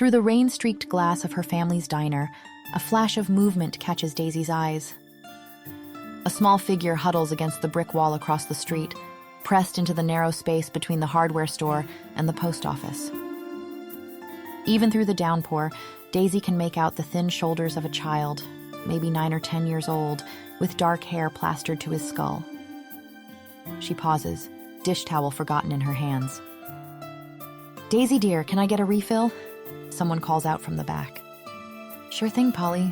Through the rain-streaked glass of her family's diner, a flash of movement catches Daisy's eyes. A small figure huddles against the brick wall across the street, pressed into the narrow space between the hardware store and the post office. Even through the downpour, Daisy can make out the thin shoulders of a child, maybe 9 or 10 years old, with dark hair plastered to his skull. She pauses, dish towel forgotten in her hands. "Daisy dear, can I get a refill?" Someone calls out from the back. "Sure thing, Polly."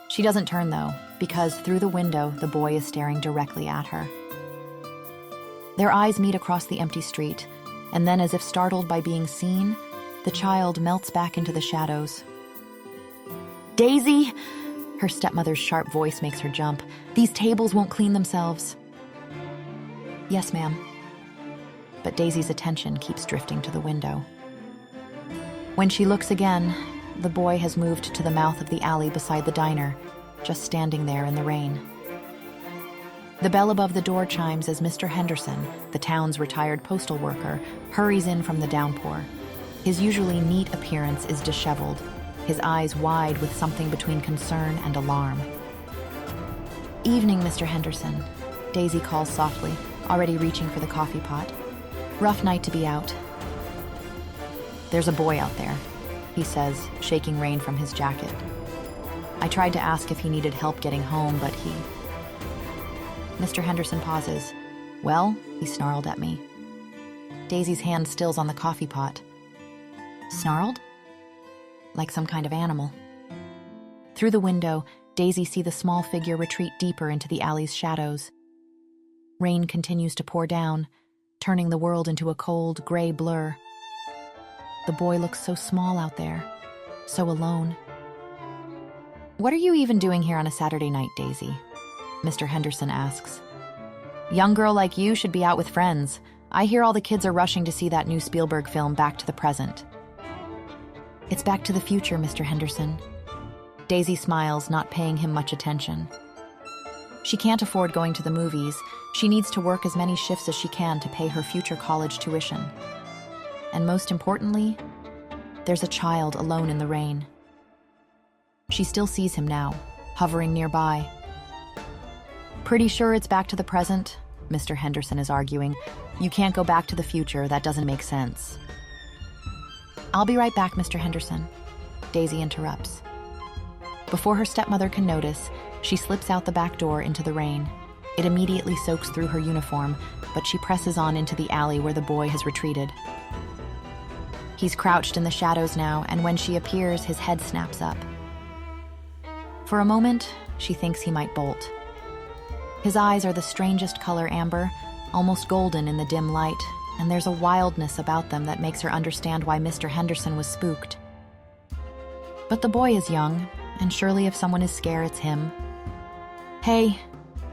She doesn't turn, though, because through the window, the boy is staring directly at her. Their eyes meet across the empty street, and then, as if startled by being seen, the child melts back into the shadows. "Daisy!" Her stepmother's sharp voice makes her jump. "These tables won't clean themselves." "Yes, ma'am." But Daisy's attention keeps drifting to the window. When she looks again, the boy has moved to the mouth of the alley beside the diner, just standing there in the rain. The bell above the door chimes as Mr. Henderson, the town's retired postal worker, hurries in from the downpour. His usually neat appearance is disheveled, his eyes wide with something between concern and alarm. "Evening, Mr. Henderson," Daisy calls softly, already reaching for the coffee pot. "Rough night to be out." "There's a boy out there," he says, shaking rain from his jacket. "I tried to ask if he needed help getting home, but he..." Mr. Henderson pauses. "Well," he snarled at me. Daisy's hand stills on the coffee pot. Snarled? Like some kind of animal. Through the window, Daisy sees the small figure retreat deeper into the alley's shadows. Rain continues to pour down, turning the world into a cold, gray blur. The boy looks so small out there, so alone. "What are you even doing here on a Saturday night, Daisy?" Mr. Henderson asks. "Young girl like you should be out with friends. I hear all the kids are rushing to see that new Spielberg film, Back to the Present." "It's Back to the Future, Mr. Henderson." Daisy smiles, not paying him much attention. She can't afford going to the movies. She needs to work as many shifts as she can to pay her future college tuition. And most importantly, there's a child alone in the rain. She still sees him now, hovering nearby. "Pretty sure it's Back to the Present," Mr. Henderson is arguing. "You can't go back to the future, that doesn't make sense." "I'll be right back, Mr. Henderson," Daisy interrupts. Before her stepmother can notice, she slips out the back door into the rain. It immediately soaks through her uniform, but she presses on into the alley where the boy has retreated. He's crouched in the shadows now, and when she appears, his head snaps up. For a moment, she thinks he might bolt. His eyes are the strangest color amber, almost golden in the dim light, and there's a wildness about them that makes her understand why Mr. Henderson was spooked. But the boy is young, and surely if someone is scared, it's him. "Hey,"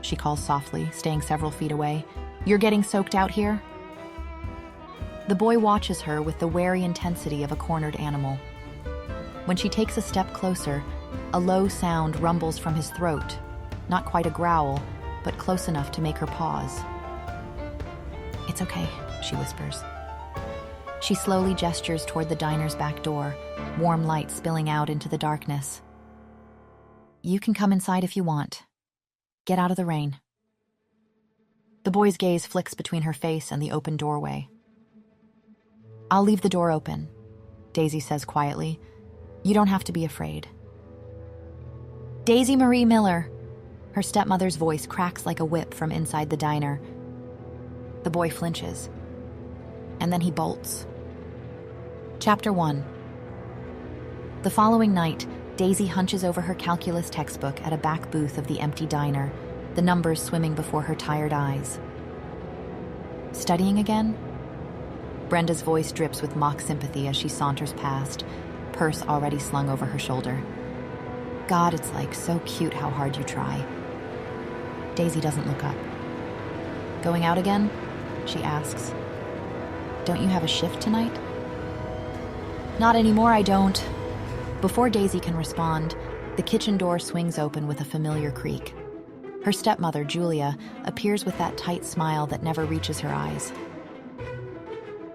she calls softly, staying several feet away. "You're getting soaked out here?" The boy watches her with the wary intensity of a cornered animal. When she takes a step closer, a low sound rumbles from his throat, not quite a growl, but close enough to make her pause. "It's okay," she whispers. She slowly gestures toward the diner's back door, warm light spilling out into the darkness. "You can come inside if you want. Get out of the rain." The boy's gaze flicks between her face and the open doorway. "I'll leave the door open," Daisy says quietly. "You don't have to be afraid." "Daisy Marie Miller!" Her stepmother's voice cracks like a whip from inside the diner. The boy flinches, and then he bolts. Chapter 1. The following night, Daisy hunches over her calculus textbook at a back booth of the empty diner, the numbers swimming before her tired eyes. "Studying again?" Brenda's voice drips with mock sympathy as she saunters past, purse already slung over her shoulder. "God, it's like so cute how hard you try." Daisy doesn't look up. "Going out again?" she asks. "Don't you have a shift tonight?" "Not anymore, I don't." Before Daisy can respond, the kitchen door swings open with a familiar creak. Her stepmother, Julia, appears with that tight smile that never reaches her eyes.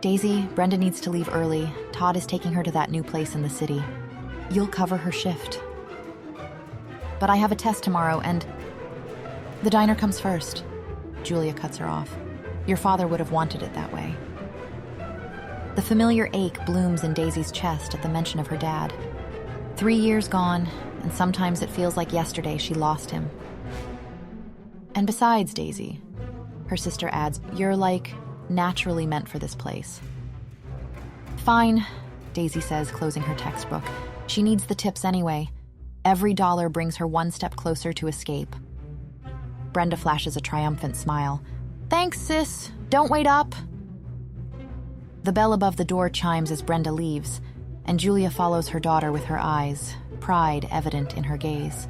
Daisy, Brenda needs to leave early. Todd is taking her to that new place in the city. You'll cover her shift. But I have a test tomorrow and... The diner comes first. Julia cuts her off. Your father would have wanted it that way. The familiar ache blooms in Daisy's chest at the mention of her dad. 3 years gone, and sometimes it feels like yesterday she lost him. And besides, Daisy, her sister adds, you're like naturally meant for this place. Fine, Daisy says, closing her textbook. She needs the tips anyway. Every dollar brings her one step closer to escape. Brenda flashes a triumphant smile. Thanks, sis. Don't wait up. The bell above the door chimes as Brenda leaves, and Julia follows her daughter with her eyes, pride evident in her gaze.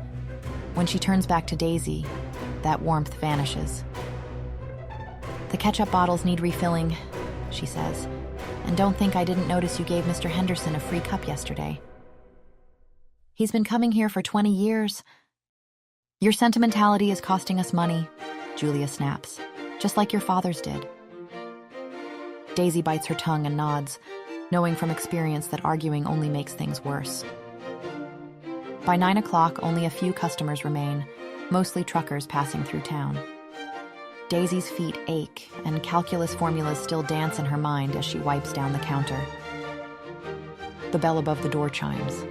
When she turns back to Daisy, that warmth vanishes. The ketchup bottles need refilling, she says, and don't think I didn't notice you gave Mr. Henderson a free cup yesterday. He's been coming here for 20 years. Your sentimentality is costing us money, Julia snaps, just like your father's did. Daisy bites her tongue and nods, knowing from experience that arguing only makes things worse. By 9 o'clock, only a few customers remain, mostly truckers passing through town. Daisy's feet ache, and calculus formulas still dance in her mind as she wipes down the counter. The bell above the door chimes.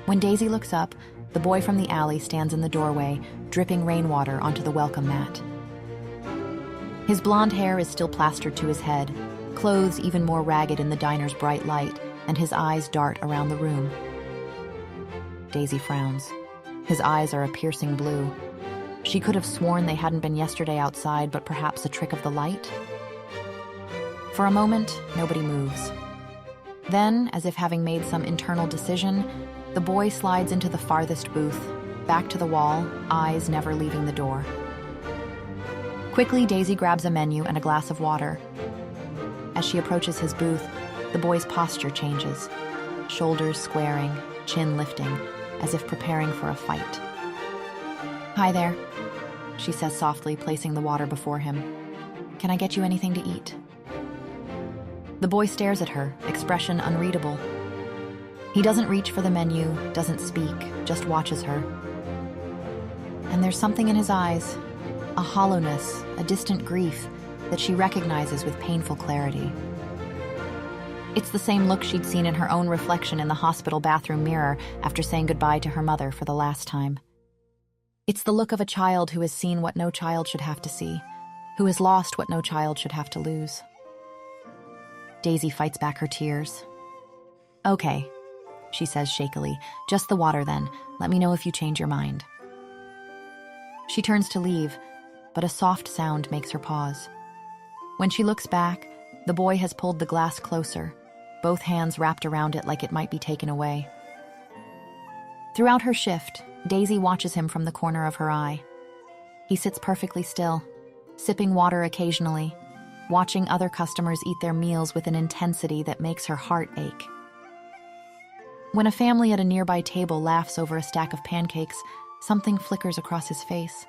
When Daisy looks up, the boy from the alley stands in the doorway, dripping rainwater onto the welcome mat. His blonde hair is still plastered to his head, clothes even more ragged in the diner's bright light, and his eyes dart around the room. Daisy frowns. His eyes are a piercing blue. She could have sworn they hadn't been yesterday outside, but perhaps a trick of the light? For a moment, nobody moves. Then, as if having made some internal decision, the boy slides into the farthest booth, back to the wall, eyes never leaving the door. Quickly, Daisy grabs a menu and a glass of water. As she approaches his booth, the boy's posture changes, shoulders squaring, chin lifting, as if preparing for a fight. Hi there, she says softly, placing the water before him. Can I get you anything to eat? The boy stares at her, expression unreadable. He doesn't reach for the menu, doesn't speak, just watches her. And there's something in his eyes, a hollowness, a distant grief, that she recognizes with painful clarity. It's the same look she'd seen in her own reflection in the hospital bathroom mirror after saying goodbye to her mother for the last time. It's the look of a child who has seen what no child should have to see, who has lost what no child should have to lose. Daisy fights back her tears. Okay, she says shakily, just the water then. Let me know if you change your mind. She turns to leave, but a soft sound makes her pause. When she looks back, the boy has pulled the glass closer, both hands wrapped around it like it might be taken away. Throughout her shift, Daisy watches him from the corner of her eye. He sits perfectly still, sipping water occasionally, watching other customers eat their meals with an intensity that makes her heart ache. When a family at a nearby table laughs over a stack of pancakes, something flickers across his face.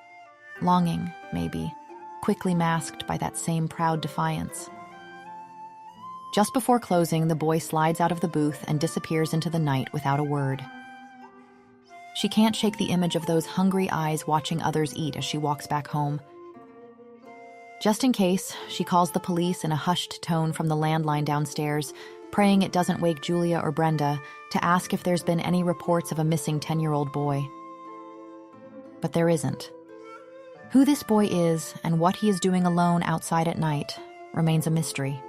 Longing, maybe, quickly masked by that same proud defiance. Just before closing, the boy slides out of the booth and disappears into the night without a word. She can't shake the image of those hungry eyes watching others eat as she walks back home. Just in case, she calls the police in a hushed tone from the landline downstairs, praying it doesn't wake Julia or Brenda, to ask if there's been any reports of a missing 10-year-old boy. But there isn't. Who this boy is and what he is doing alone outside at night remains a mystery.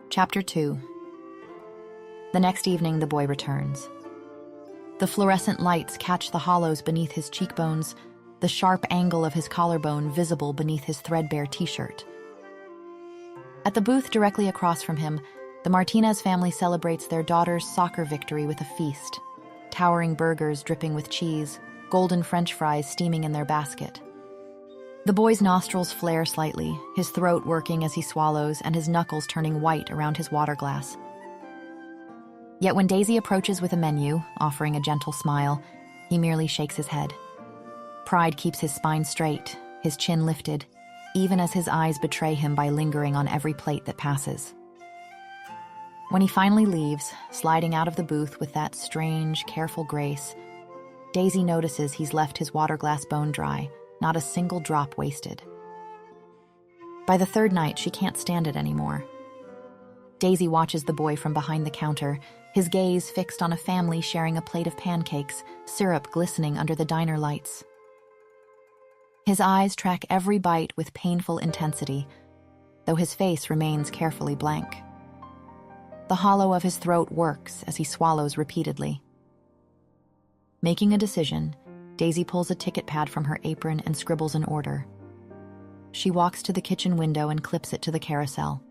Chapter 2. The next evening, the boy returns. The fluorescent lights catch the hollows beneath his cheekbones, the sharp angle of his collarbone visible beneath his threadbare t-shirt. At the booth directly across from him, the Martinez family celebrates their daughter's soccer victory with a feast, towering burgers dripping with cheese, golden French fries steaming in their basket. The boy's nostrils flare slightly, his throat working as he swallows and his knuckles turning white around his water glass. Yet when Daisy approaches with a menu, offering a gentle smile, he merely shakes his head. Pride keeps his spine straight, his chin lifted, even as his eyes betray him by lingering on every plate that passes. When he finally leaves, sliding out of the booth with that strange, careful grace, Daisy notices he's left his water glass bone dry, not a single drop wasted. By the third night, she can't stand it anymore. Daisy watches the boy from behind the counter, his gaze fixed on a family sharing a plate of pancakes, syrup glistening under the diner lights. His eyes track every bite with painful intensity, though his face remains carefully blank. The hollow of his throat works as he swallows repeatedly. Making a decision, Daisy pulls a ticket pad from her apron and scribbles an order. She walks to the kitchen window and clips it to the carousel.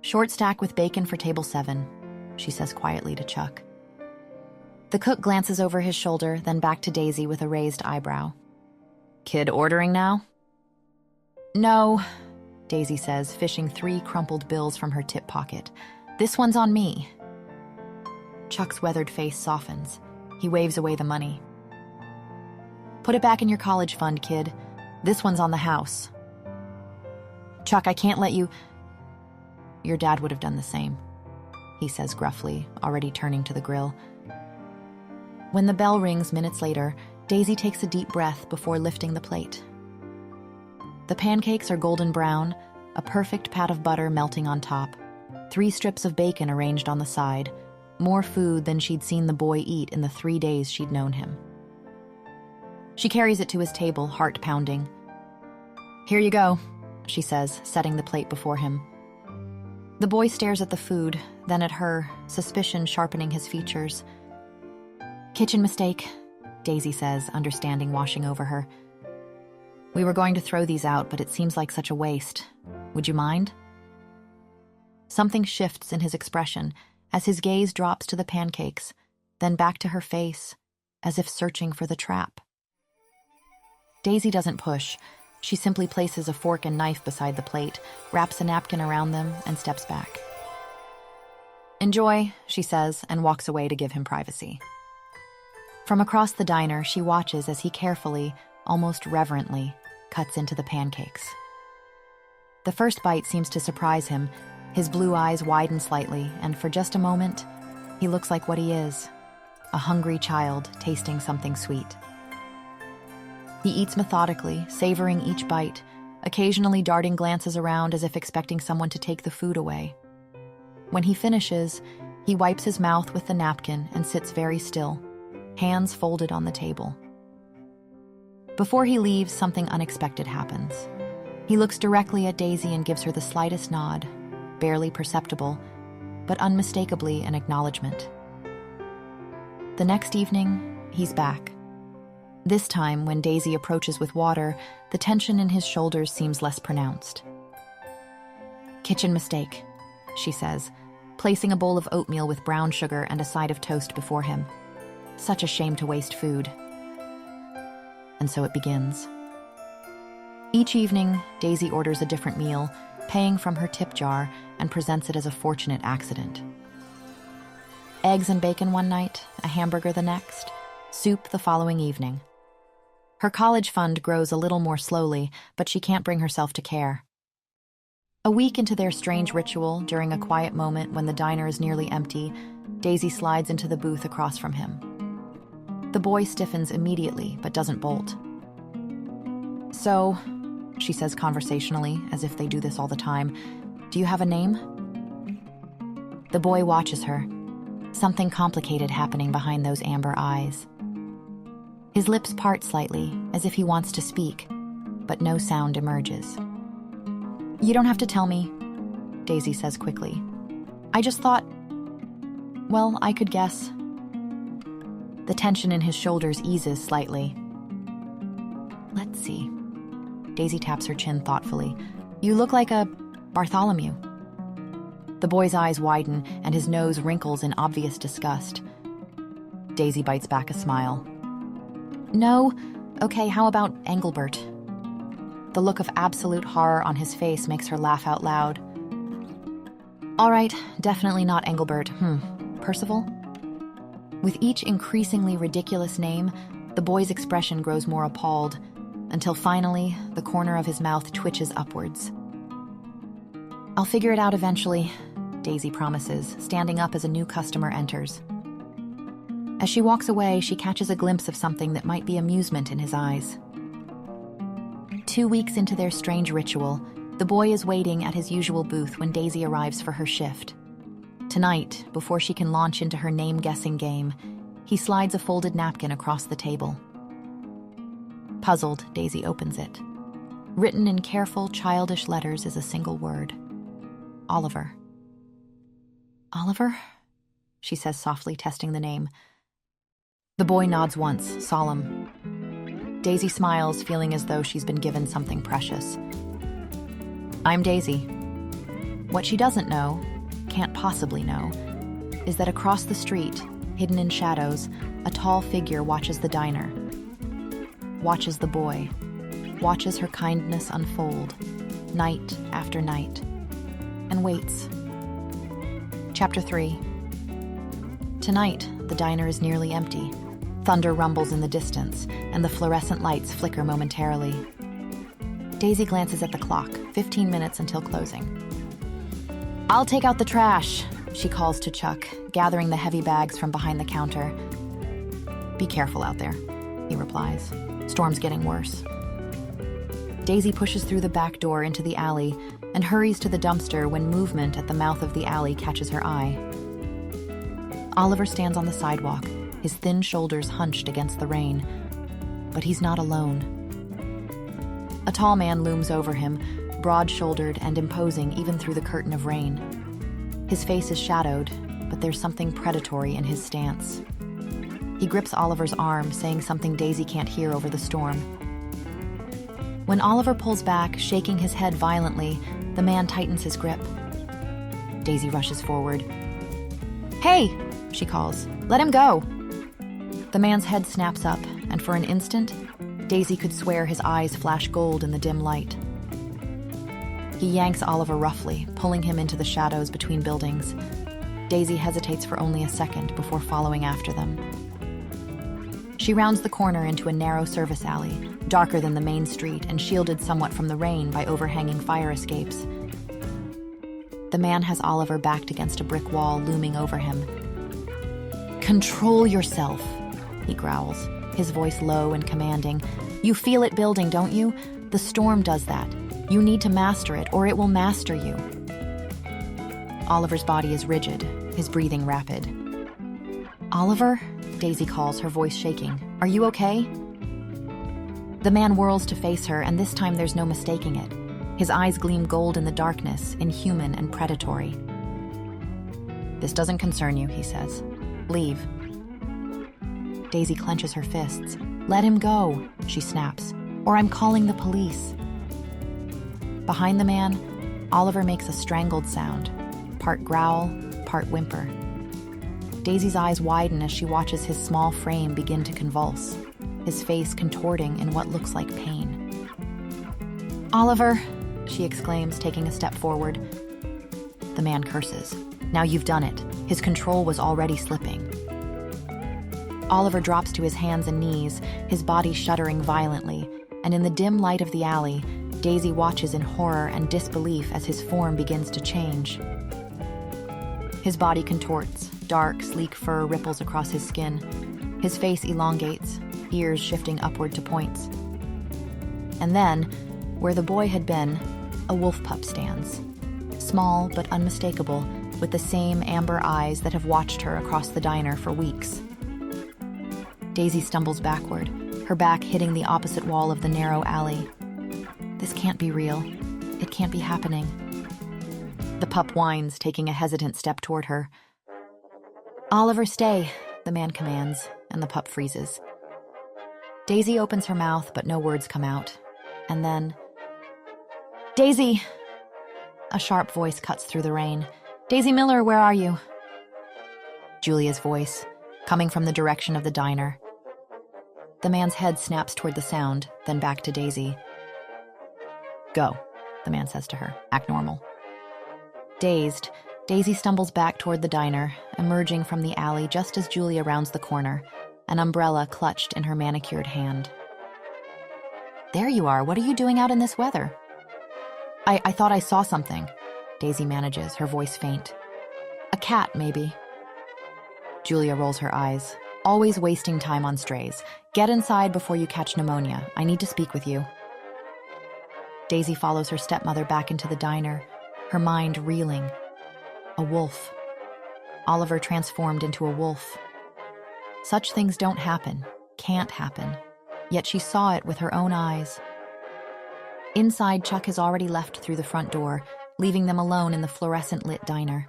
"Short stack with bacon for table 7, she says quietly to Chuck. The cook glances over his shoulder, then back to Daisy with a raised eyebrow. "Kid ordering now?" "No," Daisy says, fishing 3 crumpled bills from her tip pocket. "This one's on me." Chuck's weathered face softens. He waves away the money. "Put it back in your college fund, kid. This one's on the house." "Chuck, I can't let you—" "Your dad would have done the same," he says gruffly, already turning to the grill. When the bell rings minutes later, Daisy takes a deep breath before lifting the plate. The pancakes are golden brown, a perfect pat of butter melting on top, 3 strips of bacon arranged on the side, more food than she'd seen the boy eat in the 3 days she'd known him. She carries it to his table, heart pounding. "Here you go," she says, setting the plate before him. The boy stares at the food, then at her, suspicion sharpening his features. "Kitchen mistake," Daisy says, understanding washing over her. "We were going to throw these out, but it seems like such a waste. Would you mind?" Something shifts in his expression as his gaze drops to the pancakes, then back to her face, as if searching for the trap. Daisy doesn't push. She simply places a fork and knife beside the plate, wraps a napkin around them, and steps back. "Enjoy," she says, and walks away to give him privacy. From across the diner, she watches as he carefully, almost reverently, cuts into the pancakes. The first bite seems to surprise him. His blue eyes widen slightly, and for just a moment, he looks like what he is, a hungry child tasting something sweet. He eats methodically, savoring each bite, occasionally darting glances around as if expecting someone to take the food away. When he finishes, he wipes his mouth with the napkin and sits very still, hands folded on the table. Before he leaves, something unexpected happens. He looks directly at Daisy and gives her the slightest nod, barely perceptible, but unmistakably an acknowledgement. The next evening, he's back. This time, when Daisy approaches with water, the tension in his shoulders seems less pronounced. "Kitchen mistake," she says, placing a bowl of oatmeal with brown sugar and a side of toast before him. Such a shame to waste food. And so it begins. Each evening, Daisy orders a different meal, paying from her tip jar, and presents it as a fortunate accident. Eggs and bacon one night, a hamburger the next, soup the following evening. Her college fund grows a little more slowly, but she can't bring herself to care. A week into their strange ritual, during a quiet moment when the diner is nearly empty, Daisy slides into the booth across from him. The boy stiffens immediately, but doesn't bolt. "So," she says conversationally, as if they do this all the time, "do you have a name?" The boy watches her, something complicated happening behind those amber eyes. His lips part slightly, as if he wants to speak, but no sound emerges. "You don't have to tell me," Daisy says quickly. "I just thought, well, I could guess." The tension in his shoulders eases slightly. "Let's see." Daisy taps her chin thoughtfully. "You look like a Bartholomew." The boy's eyes widen, and his nose wrinkles in obvious disgust. Daisy bites back a smile. "No? Okay, how about Engelbert?" The look of absolute horror on his face makes her laugh out loud. "All right, definitely not Engelbert. Percival?" With each increasingly ridiculous name, the boy's expression grows more appalled. until finally the corner of his mouth twitches upwards. "I'll figure it out eventually," Daisy promises, standing up as a new customer enters. As she walks away, she catches a glimpse of something that might be amusement in his eyes. 2 weeks into their strange ritual, the boy is waiting at his usual booth when Daisy arrives for her shift. Tonight, before she can launch into her name-guessing game, he slides a folded napkin across the table. Puzzled, Daisy opens it. Written in careful, childish letters is a single word: Oliver. "Oliver?" she says softly, testing the name. The boy nods once, solemn. Daisy smiles, feeling as though she's been given something precious. "I'm Daisy." What she doesn't know, can't possibly know, is that across the street, hidden in shadows, a tall figure watches the diner. Watches the boy. Watches her kindness unfold, night after night. And waits. Chapter 3. Tonight, the diner is nearly empty. Thunder rumbles in the distance, and the fluorescent lights flicker momentarily. Daisy glances at the clock, 15 minutes until closing. "I'll take out the trash," she calls to Chuck, gathering the heavy bags from behind the counter. "Be careful out there," he replies. "Storm's getting worse." Daisy pushes through the back door into the alley and hurries to the dumpster when movement at the mouth of the alley catches her eye. Oliver stands on the sidewalk, his thin shoulders hunched against the rain. But he's not alone. A tall man looms over him, broad-shouldered and imposing even through the curtain of rain. His face is shadowed, but there's something predatory in his stance. He grips Oliver's arm, saying something Daisy can't hear over the storm. When Oliver pulls back, shaking his head violently, the man tightens his grip. Daisy rushes forward. "Hey!" she calls. "Let him go!" The man's head snaps up, and for an instant, Daisy could swear his eyes flash gold in the dim light. He yanks Oliver roughly, pulling him into the shadows between buildings. Daisy hesitates for only a second before following after them. She rounds the corner into a narrow service alley, darker than the main street and shielded somewhat from the rain by overhanging fire escapes. The man has Oliver backed against a brick wall looming over him. "Control yourself," he growls, his voice low and commanding. "You feel it building, don't you? The storm does that. You need to master it, or it will master you." Oliver's body is rigid, his breathing rapid. "Oliver?" Daisy calls, her voice shaking. "Are you okay?" The man whirls to face her, and this time there's no mistaking it. His eyes gleam gold in the darkness, inhuman and predatory. "This doesn't concern you," he says. "Leave." Daisy clenches her fists. "Let him go," she snaps, "or I'm calling the police." Behind the man, Oliver makes a strangled sound, part growl, part whimper. Daisy's eyes widen as she watches his small frame begin to convulse, his face contorting in what looks like pain. "Oliver," she exclaims, taking a step forward. The man curses. "Now you've done it." His control was already slipping. Oliver drops to his hands and knees, his body shuddering violently, and in the dim light of the alley, Daisy watches in horror and disbelief as his form begins to change. His body contorts, dark, sleek fur ripples across his skin. His face elongates, ears shifting upward to points. And then, where the boy had been, a wolf pup stands. Small but unmistakable, with the same amber eyes that have watched her across the diner for weeks. Daisy stumbles backward, her back hitting the opposite wall of the narrow alley. This can't be real. It can't be happening. The pup whines, taking a hesitant step toward her. "Oliver, stay," the man commands, and the pup freezes. Daisy opens her mouth, but no words come out. And then, "Daisy!" A sharp voice cuts through the rain. "Daisy Miller, where are you?" Julia's voice, coming from the direction of the diner. The man's head snaps toward the sound, then back to Daisy. "Go," the man says to her. "Act normal." Dazed, Daisy stumbles back toward the diner, emerging from the alley just as Julia rounds the corner, an umbrella clutched in her manicured hand. There you are. What are you doing out in this weather? I thought I saw something. Daisy manages, her voice faint. A cat, maybe. Julia rolls her eyes. Always wasting time on strays. Get inside before you catch pneumonia. I need to speak with you. Daisy follows her stepmother back into the diner, her mind reeling. A wolf. Oliver transformed into a wolf. Such things don't happen, can't happen. Yet she saw it with her own eyes. Inside, Chuck has already left through the front door, leaving them alone in the fluorescent-lit diner.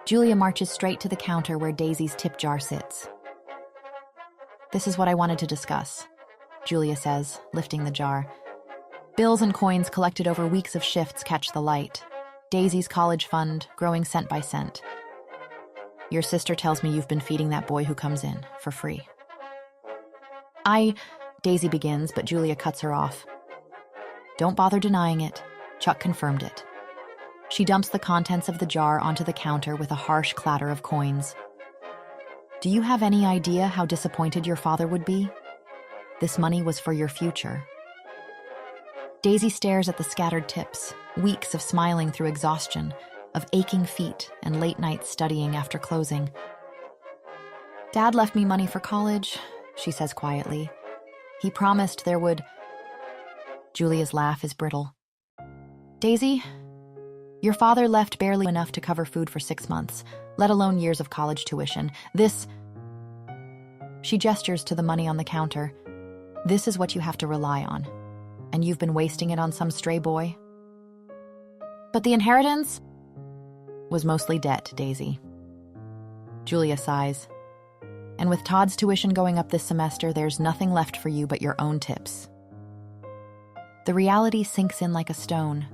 Julia marches straight to the counter where Daisy's tip jar sits. This is what I wanted to discuss, Julia says, lifting the jar. Bills and coins collected over weeks of shifts catch the light. Daisy's college fund, growing cent by cent. Your sister tells me you've been feeding that boy who comes in, for free. Daisy begins, but Julia cuts her off. Don't bother denying it. Chuck confirmed it. She dumps the contents of the jar onto the counter with a harsh clatter of coins. Do you have any idea how disappointed your father would be? This money was for your future. Daisy stares at the scattered tips, weeks of smiling through exhaustion, of aching feet and late nights studying after closing. Dad left me money for college, she says quietly. He promised there would... Julia's laugh is brittle. Daisy, your father left barely enough to cover food for 6 months, let alone years of college tuition. She gestures to the money on the counter. This is what you have to rely on. And you've been wasting it on some stray boy? But the inheritance was mostly debt, Daisy. Julia sighs. And with Todd's tuition going up this semester, there's nothing left for you but your own tips. The reality sinks in like a stone.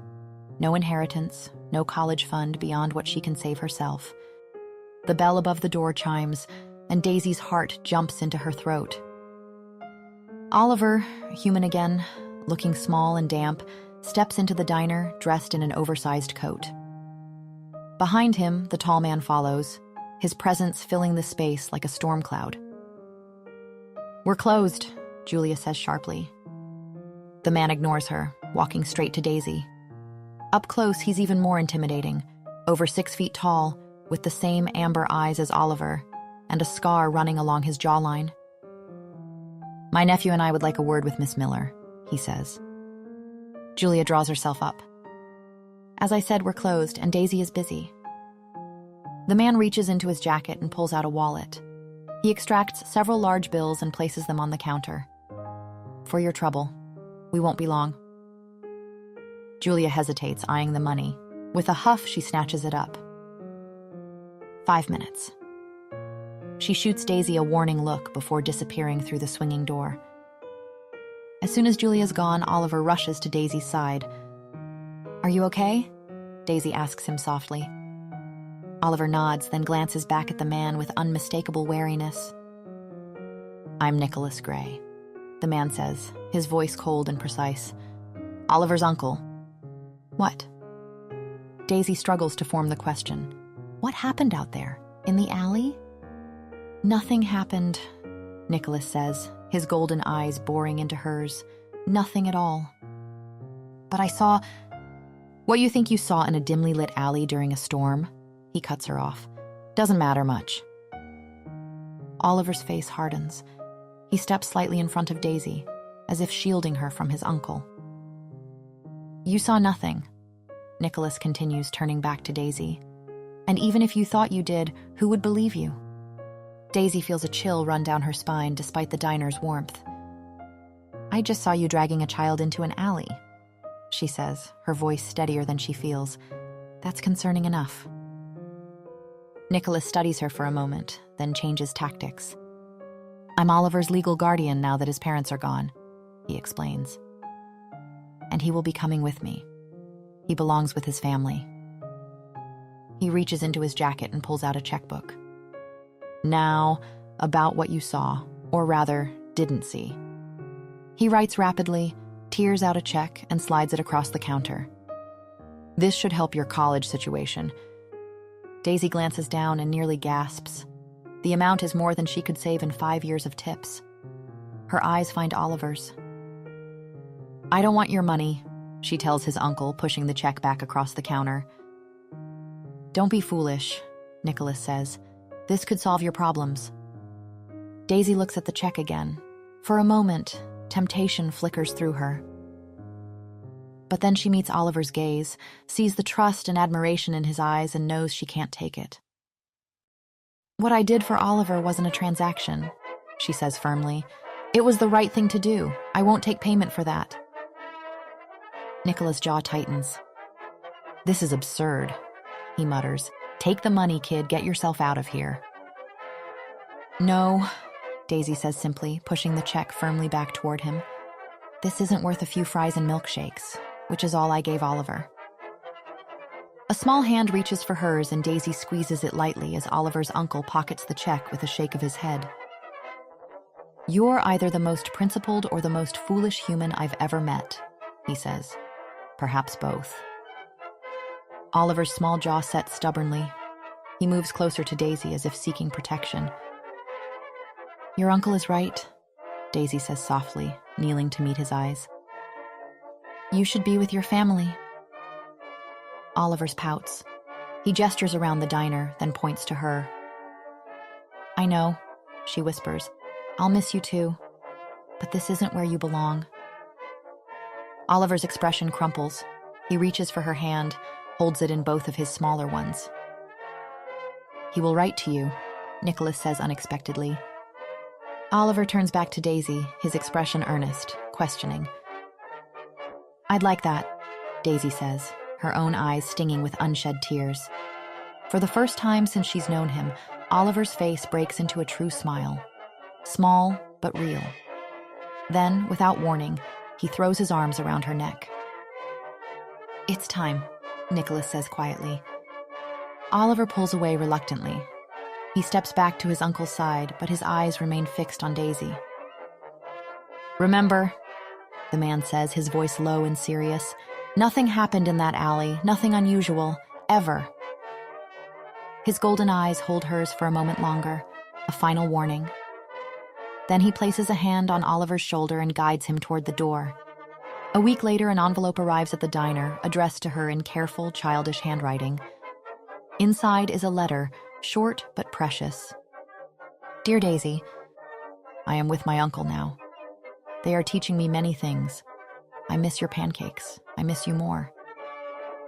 No inheritance, no college fund beyond what she can save herself. The bell above the door chimes, and Daisy's heart jumps into her throat. Oliver, human again, looking small and damp, steps into the diner, dressed in an oversized coat. Behind him, the tall man follows, his presence filling the space like a storm cloud. We're closed, Julia says sharply. The man ignores her, walking straight to Daisy. Up close, he's even more intimidating, over 6 feet tall, with the same amber eyes as Oliver, and a scar running along his jawline. My nephew and I would like a word with Miss Miller, he says. Julia draws herself up. As I said, we're closed, and Daisy is busy. The man reaches into his jacket and pulls out a wallet. He extracts several large bills and places them on the counter. For your trouble. We won't be long. Julia hesitates, eyeing the money. With a huff, she snatches it up. 5 minutes. She shoots Daisy a warning look before disappearing through the swinging door. As soon as Julia's gone, Oliver rushes to Daisy's side. Are you okay? Daisy asks him softly. Oliver nods, then glances back at the man with unmistakable wariness. I'm Nicholas Gray, the man says, his voice cold and precise. Oliver's uncle. What? Daisy struggles to form the question. What happened out there? In the alley? Nothing happened, Nicholas says, his golden eyes boring into hers. Nothing at all. But I saw... What you think you saw in a dimly lit alley during a storm? He cuts her off. Doesn't matter much. Oliver's face hardens. He steps slightly in front of Daisy, as if shielding her from his uncle. You saw nothing, Nicholas continues, turning back to Daisy. And even if you thought you did, who would believe you? Daisy feels a chill run down her spine despite the diner's warmth. I just saw you dragging a child into an alley, she says, her voice steadier than she feels. That's concerning enough. Nicholas studies her for a moment, then changes tactics. I'm Oliver's legal guardian now that his parents are gone, he explains. And he will be coming with me. He belongs with his family. He reaches into his jacket and pulls out a checkbook. Now, about what you saw, or rather, didn't see. He writes rapidly, tears out a check, and slides it across the counter. This should help your college situation. Daisy glances down and nearly gasps. The amount is more than she could save in 5 years of tips. Her eyes find Oliver's. I don't want your money, she tells his uncle, pushing the check back across the counter. Don't be foolish, Nicholas says. This could solve your problems. Daisy looks at the check again. For a moment, temptation flickers through her. But then she meets Oliver's gaze, sees the trust and admiration in his eyes, and knows she can't take it. What I did for Oliver wasn't a transaction, she says firmly. It was the right thing to do. I won't take payment for that. Nicholas' jaw tightens. This is absurd, he mutters. Take the money, kid. Get yourself out of here. No, Daisy says simply, pushing the check firmly back toward him. This isn't worth a few fries and milkshakes, which is all I gave Oliver. A small hand reaches for hers and Daisy squeezes it lightly as Oliver's uncle pockets the check with a shake of his head. You're either the most principled or the most foolish human I've ever met, he says. Perhaps both. Oliver's small jaw sets stubbornly. He moves closer to Daisy as if seeking protection. Your uncle is right, Daisy says softly, kneeling to meet his eyes. You should be with your family. Oliver's pouts. He gestures around the diner, then points to her. I know, she whispers. I'll miss you too. But this isn't where you belong. Oliver's expression crumples. He reaches for her hand, holds it in both of his smaller ones. He will write to you, Nicholas says unexpectedly. Oliver turns back to Daisy, his expression earnest, questioning. I'd like that, Daisy says, her own eyes stinging with unshed tears. For the first time since she's known him, Oliver's face breaks into a true smile. Small, but real. Then, without warning, he throws his arms around her neck. It's time, Nicholas says quietly. Oliver pulls away reluctantly. He steps back to his uncle's side, but his eyes remain fixed on Daisy. Remember, the man says, his voice low and serious, nothing happened in that alley, nothing unusual, ever. His golden eyes hold hers for a moment longer, a final warning. Then he places a hand on Oliver's shoulder and guides him toward the door. A week later, an envelope arrives at the diner, addressed to her in careful, childish handwriting. Inside is a letter, short but precious. Dear Daisy, I am with my uncle now. They are teaching me many things. I miss your pancakes. I miss you more.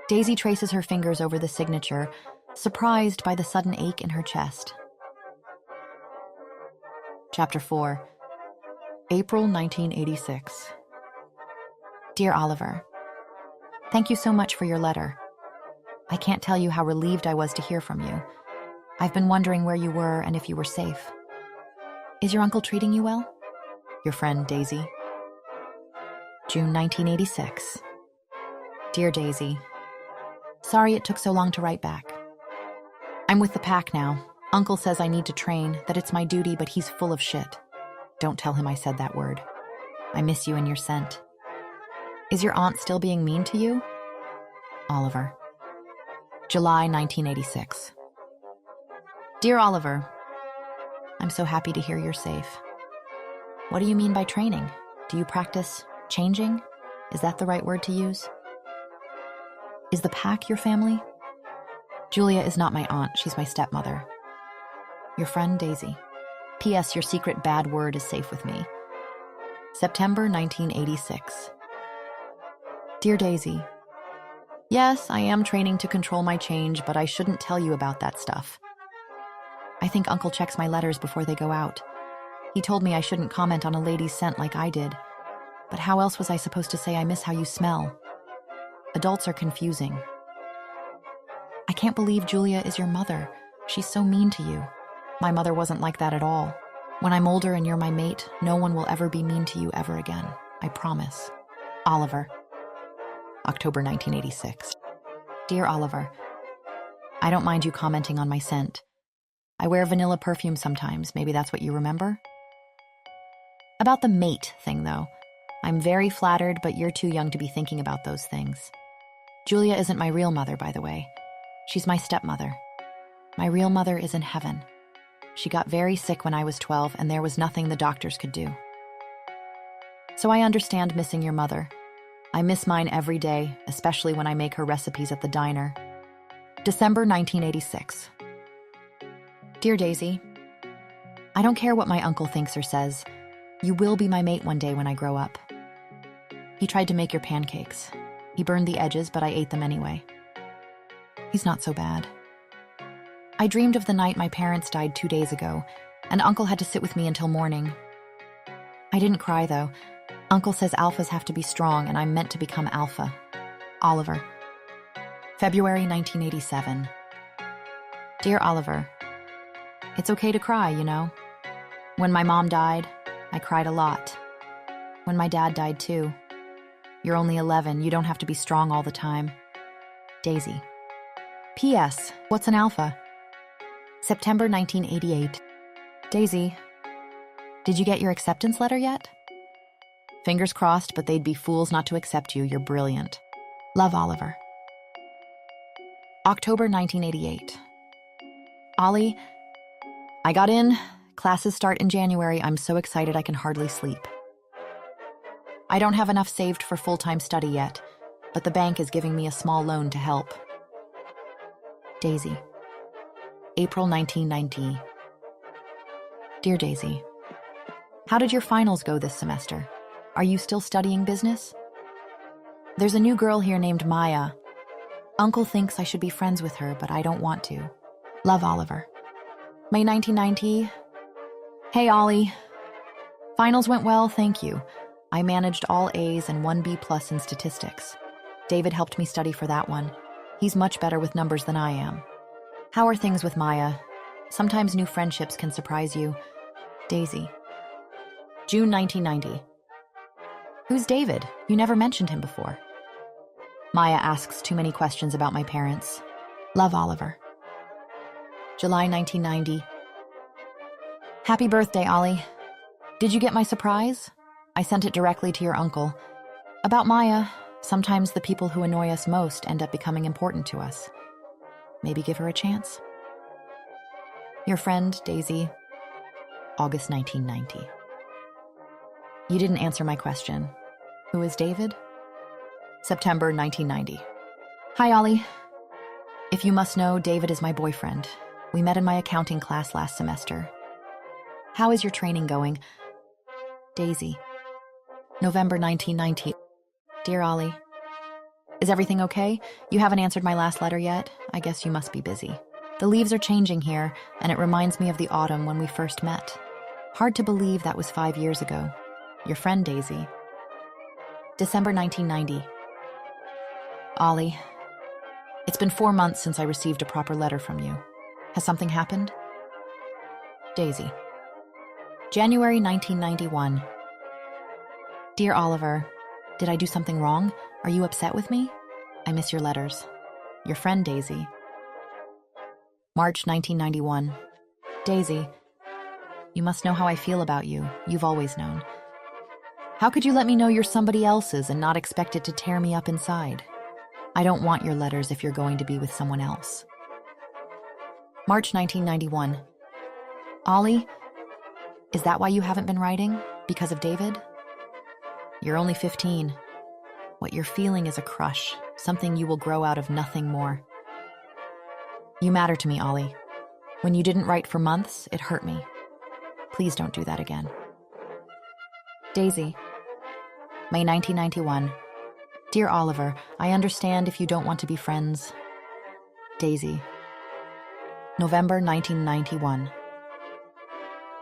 Daisy traces her fingers over the signature, surprised by the sudden ache in her chest. Chapter 4. April 1986. Dear Oliver, thank you so much for your letter. I can't tell you how relieved I was to hear from you. I've been wondering where you were and if you were safe. Is your uncle treating you well? Your friend, Daisy. June 1986. Dear Daisy, sorry it took so long to write back. I'm with the pack now. Uncle says I need to train, that it's my duty, but he's full of shit. Don't tell him I said that word. I miss you and your scent. Is your aunt still being mean to you? Oliver. July 1986. Dear Oliver, I'm so happy to hear you're safe. What do you mean by training? Do you practice changing? Is that the right word to use? Is the pack your family? Julia is not my aunt, she's my stepmother. Your friend, Daisy. P.S. Your secret bad word is safe with me. September 1986. Dear Daisy, yes, I am training to control my change, but I shouldn't tell you about that stuff. I think Uncle checks my letters before they go out. He told me I shouldn't comment on a lady's scent like I did. But how else was I supposed to say I miss how you smell? Adults are confusing. I can't believe Julia is your mother. She's so mean to you. My mother wasn't like that at all. When I'm older and you're my mate, no one will ever be mean to you ever again. I promise. Oliver. October 1986. Dear Oliver, I don't mind you commenting on my scent. I wear vanilla perfume sometimes. Maybe that's what you remember? About the mate thing, though. I'm very flattered, but you're too young to be thinking about those things. Julia isn't my real mother, by the way. She's my stepmother. My real mother is in heaven. She got very sick when I was 12, and there was nothing the doctors could do. So I understand missing your mother, I miss mine every day, especially when I make her recipes at the diner. December 1986. Dear Daisy, I don't care what my uncle thinks or says. You will be my mate one day when I grow up. He tried to make your pancakes. He burned the edges, but I ate them anyway. He's not so bad. I dreamed of the night my parents died 2 days ago, and Uncle had to sit with me until morning. I didn't cry, though. Uncle says alphas have to be strong, and I'm meant to become alpha. Oliver. February 1987. Dear Oliver, it's okay to cry, you know. When my mom died, I cried a lot. When my dad died, too. You're only 11, you don't have to be strong all the time. Daisy. P.S. What's an alpha? September 1988. Daisy, did you get your acceptance letter yet? Fingers crossed, but they'd be fools not to accept you. You're brilliant. Love, Oliver. October 1988. Ollie, I got in. Classes start in January. I'm so excited I can hardly sleep. I don't have enough saved for full-time study yet, but the bank is giving me a small loan to help. Daisy. April 1990. Dear Daisy, how did your finals go this semester? Are you still studying business? There's a new girl here named Maya. Uncle thinks I should be friends with her, but I don't want to. Love, Oliver. May 1990. Hey, Ollie. Finals went well, thank you. I managed all A's and 1 B+ in statistics. David helped me study for that one. He's much better with numbers than I am. How are things with Maya? Sometimes new friendships can surprise you. Daisy. June 1990. Who's David? You never mentioned him before. Maya asks too many questions about my parents. Love, Oliver. July 1990. Happy birthday, Ollie. Did you get my surprise? I sent it directly to your uncle. About Maya, sometimes the people who annoy us most end up becoming important to us. Maybe give her a chance. Your friend, Daisy. August 1990. You didn't answer my question. Who is David? September 1990. Hi, Ollie. If you must know, David is my boyfriend. We met in my accounting class last semester. How is your training going? Daisy. November 1990. Dear Ollie, is everything okay? You haven't answered my last letter yet. I guess you must be busy. The leaves are changing here, and it reminds me of the autumn when we first met. Hard to believe that was 5 years ago. Your friend, Daisy. December 1990. Ollie, it's been 4 months since I received a proper letter from you. Has something happened? Daisy. January 1991. Dear Oliver, did I do something wrong? Are you upset with me? I miss your letters. Your friend, Daisy. March 1991. Daisy, you must know how I feel about you. You've always known. How could you let me know you're somebody else's and not expect it to tear me up inside? I don't want your letters if you're going to be with someone else. March 1991. Ollie, is that why you haven't been writing? Because of David? You're only 15. What you're feeling is a crush, something you will grow out of, nothing more. You matter to me, Ollie. When you didn't write for months, it hurt me. Please don't do that again. Daisy. May 1991. Dear Oliver, I understand if you don't want to be friends. Daisy. November 1991.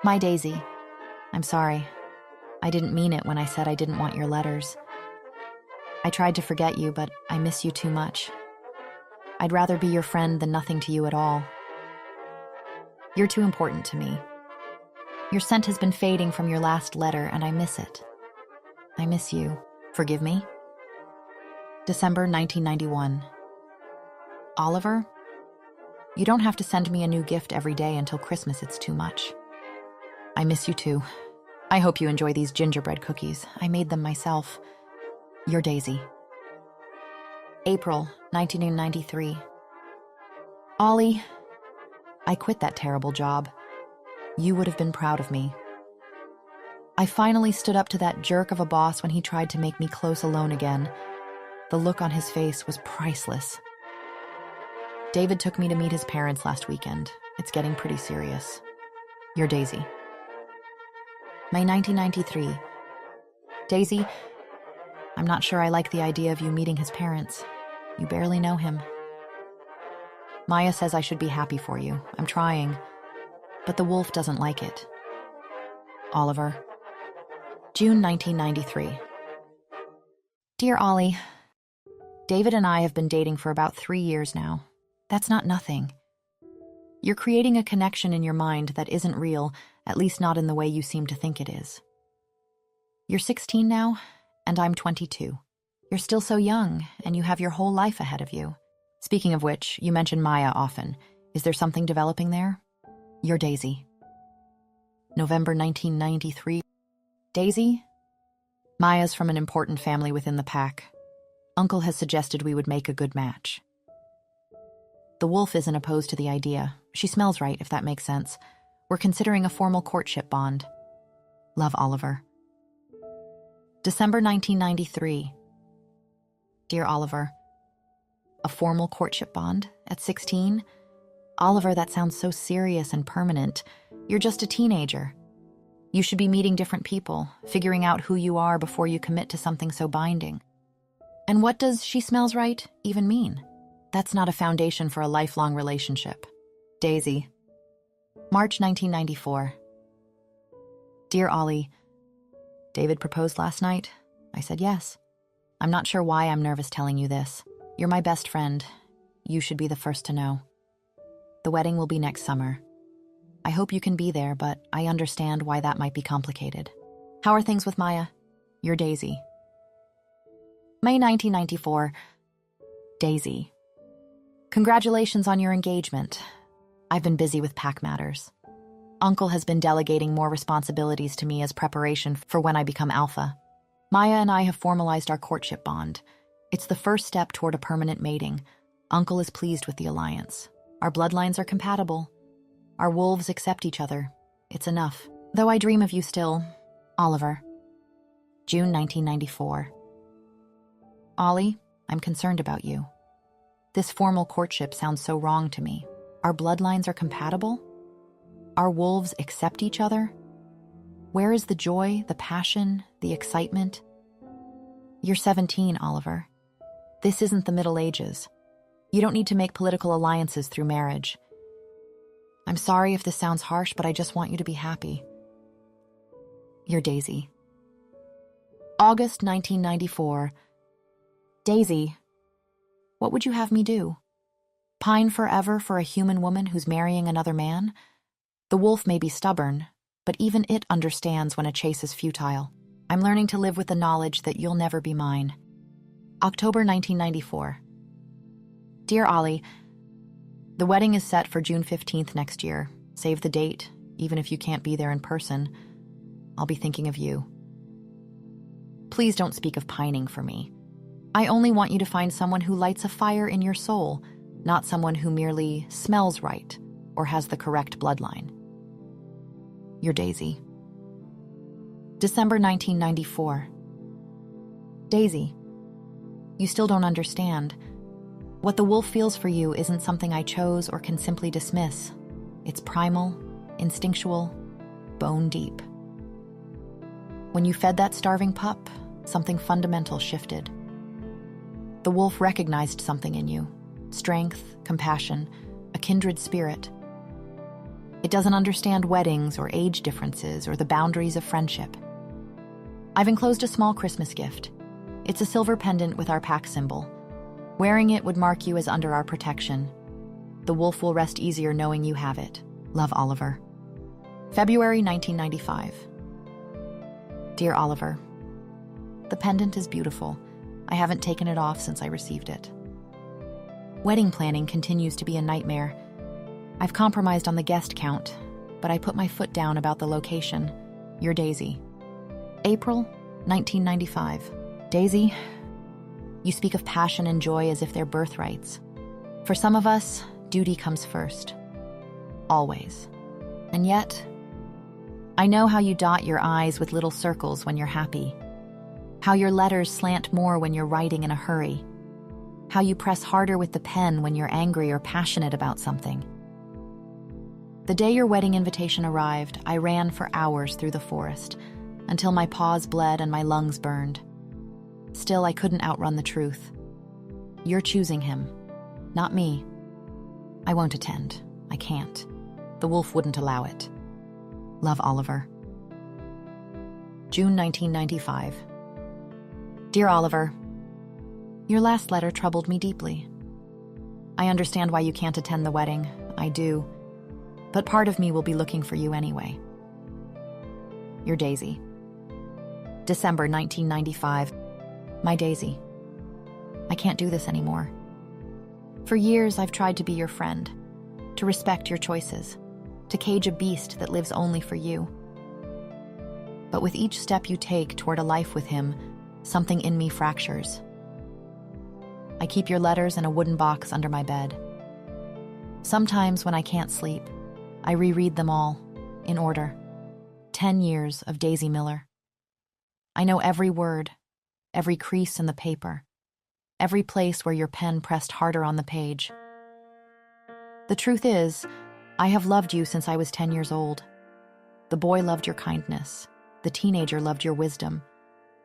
My Daisy, I'm sorry. I didn't mean it when I said I didn't want your letters. I tried to forget you, but I miss you too much. I'd rather be your friend than nothing to you at all. You're too important to me. Your scent has been fading from your last letter, and I miss it. I miss you. Forgive me? December 1991. Oliver? You don't have to send me a new gift every day until Christmas. It's too much. I miss you too. I hope you enjoy these gingerbread cookies. I made them myself. Your Daisy. April 1993. Ollie, I quit that terrible job. You would have been proud of me. I finally stood up to that jerk of a boss when he tried to make me close alone again. The look on his face was priceless. David took me to meet his parents last weekend. It's getting pretty serious. You're Daisy. May 1993. Daisy, I'm not sure I like the idea of you meeting his parents. You barely know him. Maya says I should be happy for you. I'm trying. But the wolf doesn't like it. Oliver. June 1993. Dear Ollie, David and I have been dating for about 3 years now. That's not nothing. You're creating a connection in your mind that isn't real, at least not in the way you seem to think it is. You're 16 now, and I'm 22. You're still so young, and you have your whole life ahead of you. Speaking of which, you mention Maya often. Is there something developing there? You're Daisy. November 1993. Daisy? Maya's from an important family within the pack. Uncle has suggested we would make a good match. The wolf isn't opposed to the idea. She smells right, if that makes sense. We're considering a formal courtship bond. Love, Oliver. December 1993. Dear Oliver, a formal courtship bond at 16? Oliver, that sounds so serious and permanent. You're just a teenager. You should be meeting different people, figuring out who you are before you commit to something so binding. And what does "she smells right" even mean? That's not a foundation for a lifelong relationship. Daisy. March 1994. Dear Ollie, David proposed last night. I said yes. I'm not sure why I'm nervous telling you this. You're my best friend. You should be the first to know. The wedding will be next summer. I hope you can be there, but I understand why that might be complicated. How are things with Maya? You're Daisy. May 1994. Daisy. Congratulations on your engagement. I've been busy with pack matters. Uncle has been delegating more responsibilities to me as preparation for when I become alpha. Maya and I have formalized our courtship bond. It's the first step toward a permanent mating. Uncle is pleased with the alliance. Our bloodlines are compatible. Our wolves accept each other. It's enough. Though I dream of you still. Oliver. June 1994. Ollie, I'm concerned about you. This formal courtship sounds so wrong to me. Our bloodlines are compatible? Our wolves accept each other? Where is the joy, the passion, the excitement? You're 17, Oliver. This isn't the Middle Ages. You don't need to make political alliances through marriage. I'm sorry if this sounds harsh, but I just want you to be happy. You're Daisy. August 1994. Daisy, what would you have me do? Pine forever for a human woman who's marrying another man? The wolf may be stubborn, but even it understands when a chase is futile. I'm learning to live with the knowledge that you'll never be mine. October 1994. Dear Ollie, the wedding is set for June 15th next year. Save the date, even if you can't be there in person. I'll be thinking of you. Please don't speak of pining for me. I only want you to find someone who lights a fire in your soul, not someone who merely smells right or has the correct bloodline. You're Daisy. December 1994. Daisy, you still don't understand. What the wolf feels for you isn't something I chose or can simply dismiss. It's primal, instinctual, bone deep. When you fed that starving pup, something fundamental shifted. The wolf recognized something in you. Strength, compassion, a kindred spirit. It doesn't understand weddings or age differences or the boundaries of friendship. I've enclosed a small Christmas gift. It's a silver pendant with our pack symbol. Wearing it would mark you as under our protection. The wolf will rest easier knowing you have it. Love, Oliver. February 1995. Dear Oliver, the pendant is beautiful. I haven't taken it off since I received it. Wedding planning continues to be a nightmare. I've compromised on the guest count, but I put my foot down about the location. You're Daisy. April 1995. Daisy, you speak of passion and joy as if they're birthrights. For some of us, duty comes first. Always. And yet, I know how you dot your I's with little circles when you're happy. How your letters slant more when you're writing in a hurry. How you press harder with the pen when you're angry or passionate about something. The day your wedding invitation arrived, I ran for hours through the forest, until my paws bled and my lungs burned. Still, I couldn't outrun the truth. You're choosing him, not me. I won't attend. I can't. The wolf wouldn't allow it. Love, Oliver. June 1995. Dear Oliver, your last letter troubled me deeply. I understand why you can't attend the wedding. I do. But part of me will be looking for you anyway. Your Daisy. December 1995. My Daisy. I can't do this anymore. For years, I've tried to be your friend, to respect your choices, to cage a beast that lives only for you. But with each step you take toward a life with him, something in me fractures. I keep your letters in a wooden box under my bed. Sometimes when I can't sleep, I reread them all, in order. 10 years of Daisy Miller. I know every word, every crease in the paper, every place where your pen pressed harder on the page. The truth is, I have loved you since I was 10 years old. The boy loved your kindness. The teenager loved your wisdom.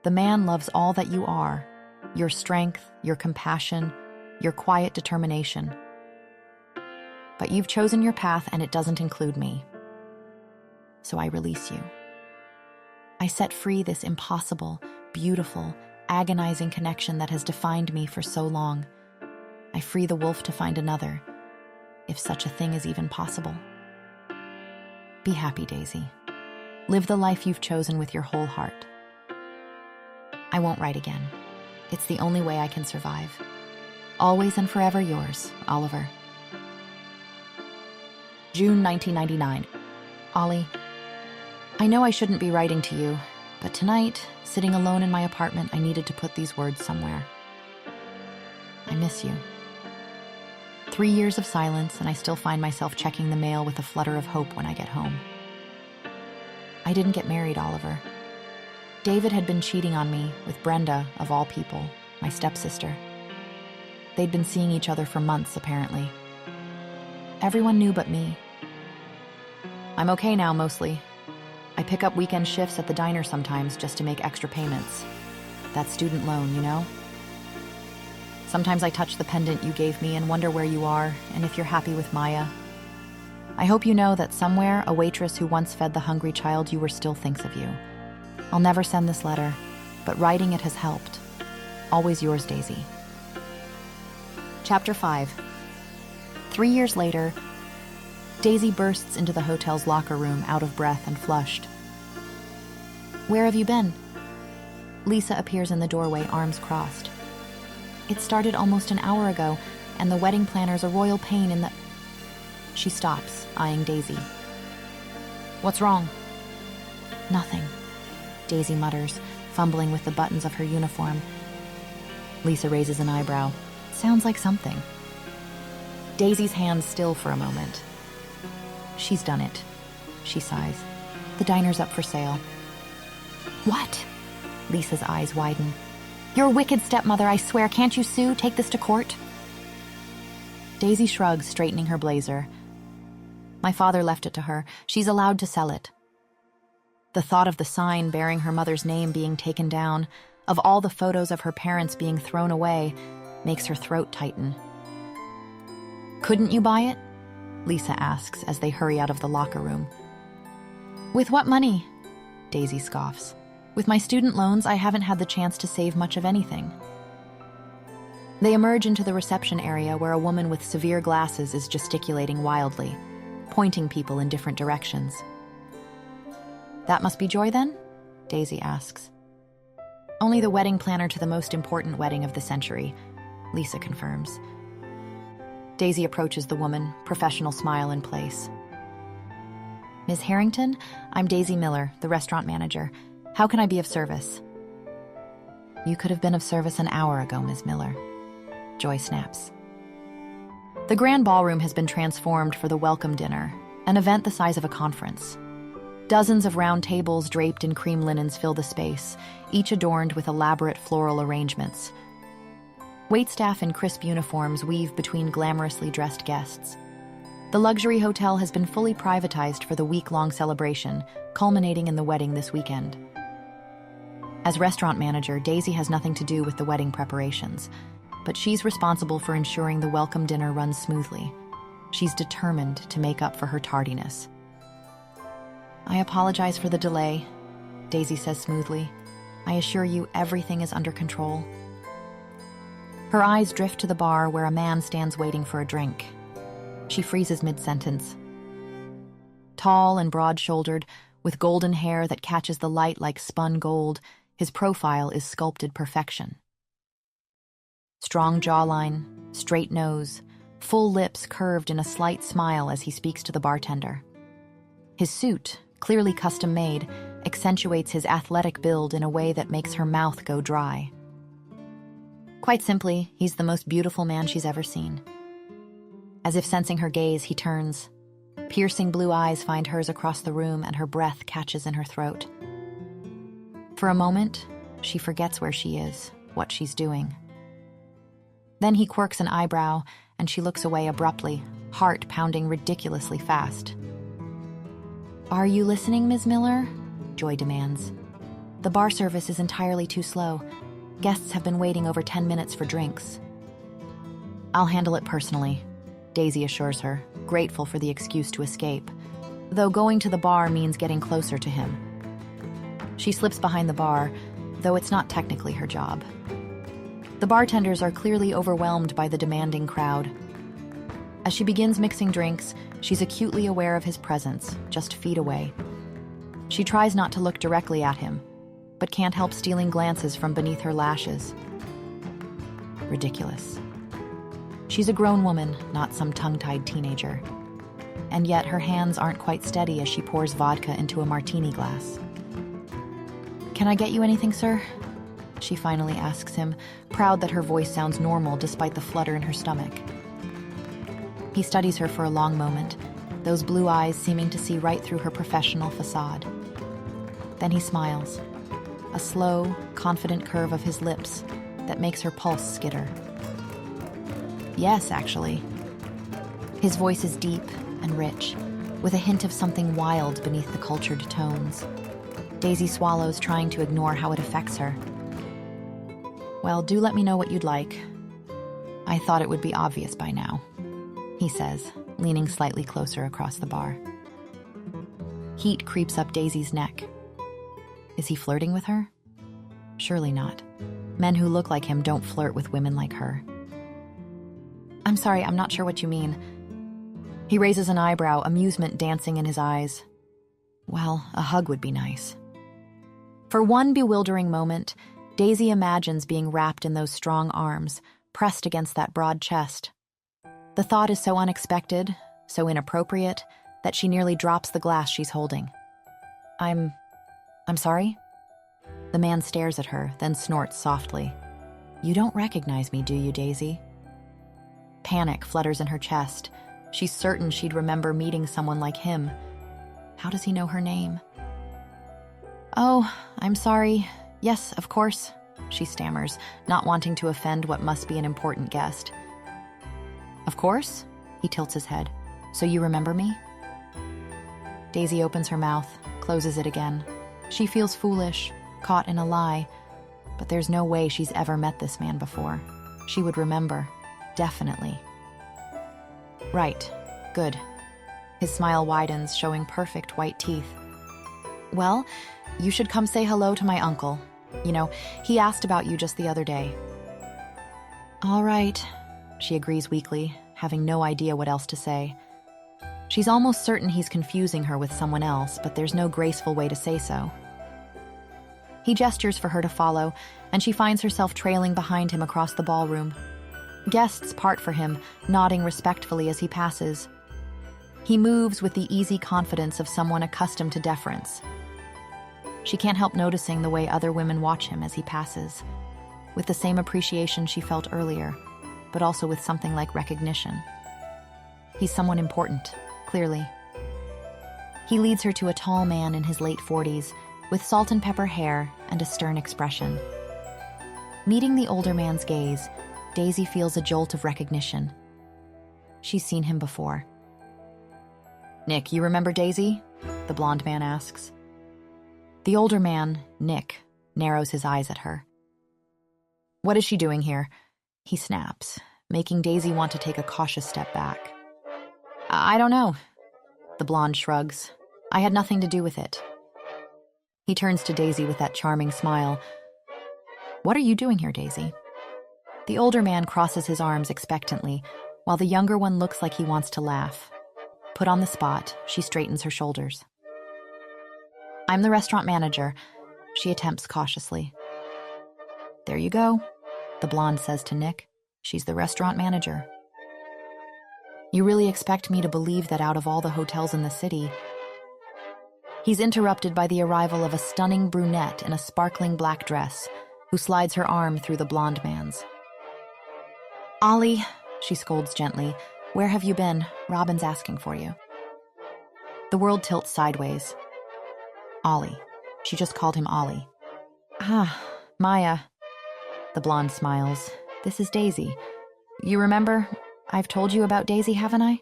The man loves all that you are, your strength, your compassion, your quiet determination. But you've chosen your path and it doesn't include me. So I release you. I set free this impossible, beautiful, agonizing connection that has defined me for so long. I free the wolf to find another, if such a thing is even possible. Be happy, Daisy. Live the life you've chosen with your whole heart. I won't write again. It's the only way I can survive. Always and forever yours, Oliver. June 1999. Ollie, I know I shouldn't be writing to you, but tonight, sitting alone in my apartment, I needed to put these words somewhere. I miss you. 3 years of silence, and I still find myself checking the mail with a flutter of hope when I get home. I didn't get married, Oliver. David had been cheating on me with Brenda, of all people, my stepsister. They'd been seeing each other for months, apparently. Everyone knew but me. I'm okay now, mostly. I pick up weekend shifts at the diner sometimes just to make extra payments. That student loan, you know? Sometimes I touch the pendant you gave me and wonder where you are and if you're happy with Maya. I hope you know that somewhere a waitress who once fed the hungry child you were still thinks of you. I'll never send this letter, but writing it has helped. Always yours, Daisy. Chapter 5. 3 years later, Daisy bursts into the hotel's locker room, out of breath and flushed. Where have you been? Lisa appears in the doorway, arms crossed. It started almost an hour ago, and the wedding planner's a royal pain in the... She stops, eyeing Daisy. What's wrong? Nothing, Daisy mutters, fumbling with the buttons of her uniform. Lisa raises an eyebrow. Sounds like something. Daisy's hands still for a moment. She's done it, she sighs. The diner's up for sale. What? Lisa's eyes widen. You're a wicked stepmother, I swear. Can't you sue? Take this to court? Daisy shrugs, straightening her blazer. My father left it to her. She's allowed to sell it. The thought of the sign bearing her mother's name being taken down, of all the photos of her parents being thrown away, makes her throat tighten. Couldn't you buy it? Lisa asks as they hurry out of the locker room. With what money? Daisy scoffs. With my student loans, I haven't had the chance to save much of anything. They emerge into the reception area where a woman with severe glasses is gesticulating wildly, pointing people in different directions. That must be Joy, then? Daisy asks. Only the wedding planner to the most important wedding of the century, Lisa confirms. Daisy approaches the woman, professional smile in place. Ms. Harrington, I'm Daisy Miller, the restaurant manager. How can I be of service? You could have been of service an hour ago, Ms. Miller. Joy snaps. The grand ballroom has been transformed for the welcome dinner, an event the size of a conference. Dozens of round tables draped in cream linens fill the space, each adorned with elaborate floral arrangements. Waitstaff in crisp uniforms weave between glamorously dressed guests. The luxury hotel has been fully privatized for the week-long celebration, culminating in the wedding this weekend. As restaurant manager, Daisy has nothing to do with the wedding preparations, but she's responsible for ensuring the welcome dinner runs smoothly. She's determined to make up for her tardiness. "I apologize for the delay," Daisy says smoothly. "I assure you everything is under control." Her eyes drift to the bar where a man stands waiting for a drink. She freezes mid-sentence. Tall and broad-shouldered, with golden hair that catches the light like spun gold, his profile is sculpted perfection. Strong jawline, straight nose, full lips curved in a slight smile as he speaks to the bartender. His suit, clearly custom-made, accentuates his athletic build in a way that makes her mouth go dry. Quite simply, he's the most beautiful man she's ever seen. As if sensing her gaze, he turns. Piercing blue eyes find hers across the room, and her breath catches in her throat. For a moment, she forgets where she is, what she's doing. Then he quirks an eyebrow, and she looks away abruptly, heart pounding ridiculously fast. "Are you listening, Ms. Miller?" Joy demands. "The bar service is entirely too slow. Guests have been waiting over 10 minutes for drinks." "I'll handle it personally," Daisy assures her, grateful for the excuse to escape, though going to the bar means getting closer to him. She slips behind the bar, though it's not technically her job. The bartenders are clearly overwhelmed by the demanding crowd. As she begins mixing drinks, she's acutely aware of his presence, just feet away. She tries not to look directly at him, but can't help stealing glances from beneath her lashes. Ridiculous. She's a grown woman, not some tongue-tied teenager. And yet her hands aren't quite steady as she pours vodka into a martini glass. "Can I get you anything, sir?" she finally asks him, proud that her voice sounds normal despite the flutter in her stomach. He studies her for a long moment, those blue eyes seeming to see right through her professional facade. Then he smiles, a slow, confident curve of his lips that makes her pulse skitter. "Yes, actually." His voice is deep and rich, with a hint of something wild beneath the cultured tones. Daisy swallows, trying to ignore how it affects her. "Well, do let me know what you'd like. I thought it would be obvious by now," he says, leaning slightly closer across the bar. Heat creeps up Daisy's neck. Is he flirting with her? Surely not. Men who look like him don't flirt with women like her. "I'm sorry, I'm not sure what you mean." He raises an eyebrow, amusement dancing in his eyes. "Well, a hug would be nice." For one bewildering moment, Daisy imagines being wrapped in those strong arms, pressed against that broad chest. The thought is so unexpected, so inappropriate, that she nearly drops the glass she's holding. I'm sorry?" The man stares at her, then snorts softly. "You don't recognize me, do you, Daisy?" Panic flutters in her chest. She's certain she'd remember meeting someone like him. How does he know her name? "Oh, I'm sorry. Yes, of course," she stammers, not wanting to offend what must be an important guest. "Of course?" He tilts his head. "So you remember me?" Daisy opens her mouth, closes it again. She feels foolish, caught in a lie, but there's no way she's ever met this man before. She would remember. Definitely. "Right. Good." His smile widens, showing perfect white teeth. "Well, you should come say hello to my uncle. You know, he asked about you just the other day." "All right," she agrees weakly, having no idea what else to say. She's almost certain he's confusing her with someone else, but there's no graceful way to say so. He gestures for her to follow, and she finds herself trailing behind him across the ballroom. Guests part for him, nodding respectfully as he passes. He moves with the easy confidence of someone accustomed to deference. She can't help noticing the way other women watch him as he passes, with the same appreciation she felt earlier, but also with something like recognition. He's someone important, clearly. He leads her to a tall man in his late 40s, with salt and pepper hair and a stern expression. Meeting the older man's gaze, Daisy feels a jolt of recognition. She's seen him before. "Nick, you remember Daisy?" the blonde man asks. The older man, Nick, narrows his eyes at her. "What is she doing here?" he snaps, making Daisy want to take a cautious step back. "I don't know." The blonde shrugs. "I had nothing to do with it." He turns to Daisy with that charming smile. "What are you doing here, Daisy?" The older man crosses his arms expectantly, while the younger one looks like he wants to laugh. Put on the spot, she straightens her shoulders. "I'm the restaurant manager," she attempts cautiously. "There you go," the blonde says to Nick. "She's the restaurant manager." "You really expect me to believe that out of all the hotels in the city?" He's interrupted by the arrival of a stunning brunette in a sparkling black dress, who slides her arm through the blonde man's. "Ollie," she scolds gently, "where have you been? Robin's asking for you." The world tilts sideways. Ollie. She just called him Ollie. "Ah, Maya." The blonde smiles. "This is Daisy. You remember? I've told you about Daisy, haven't I?"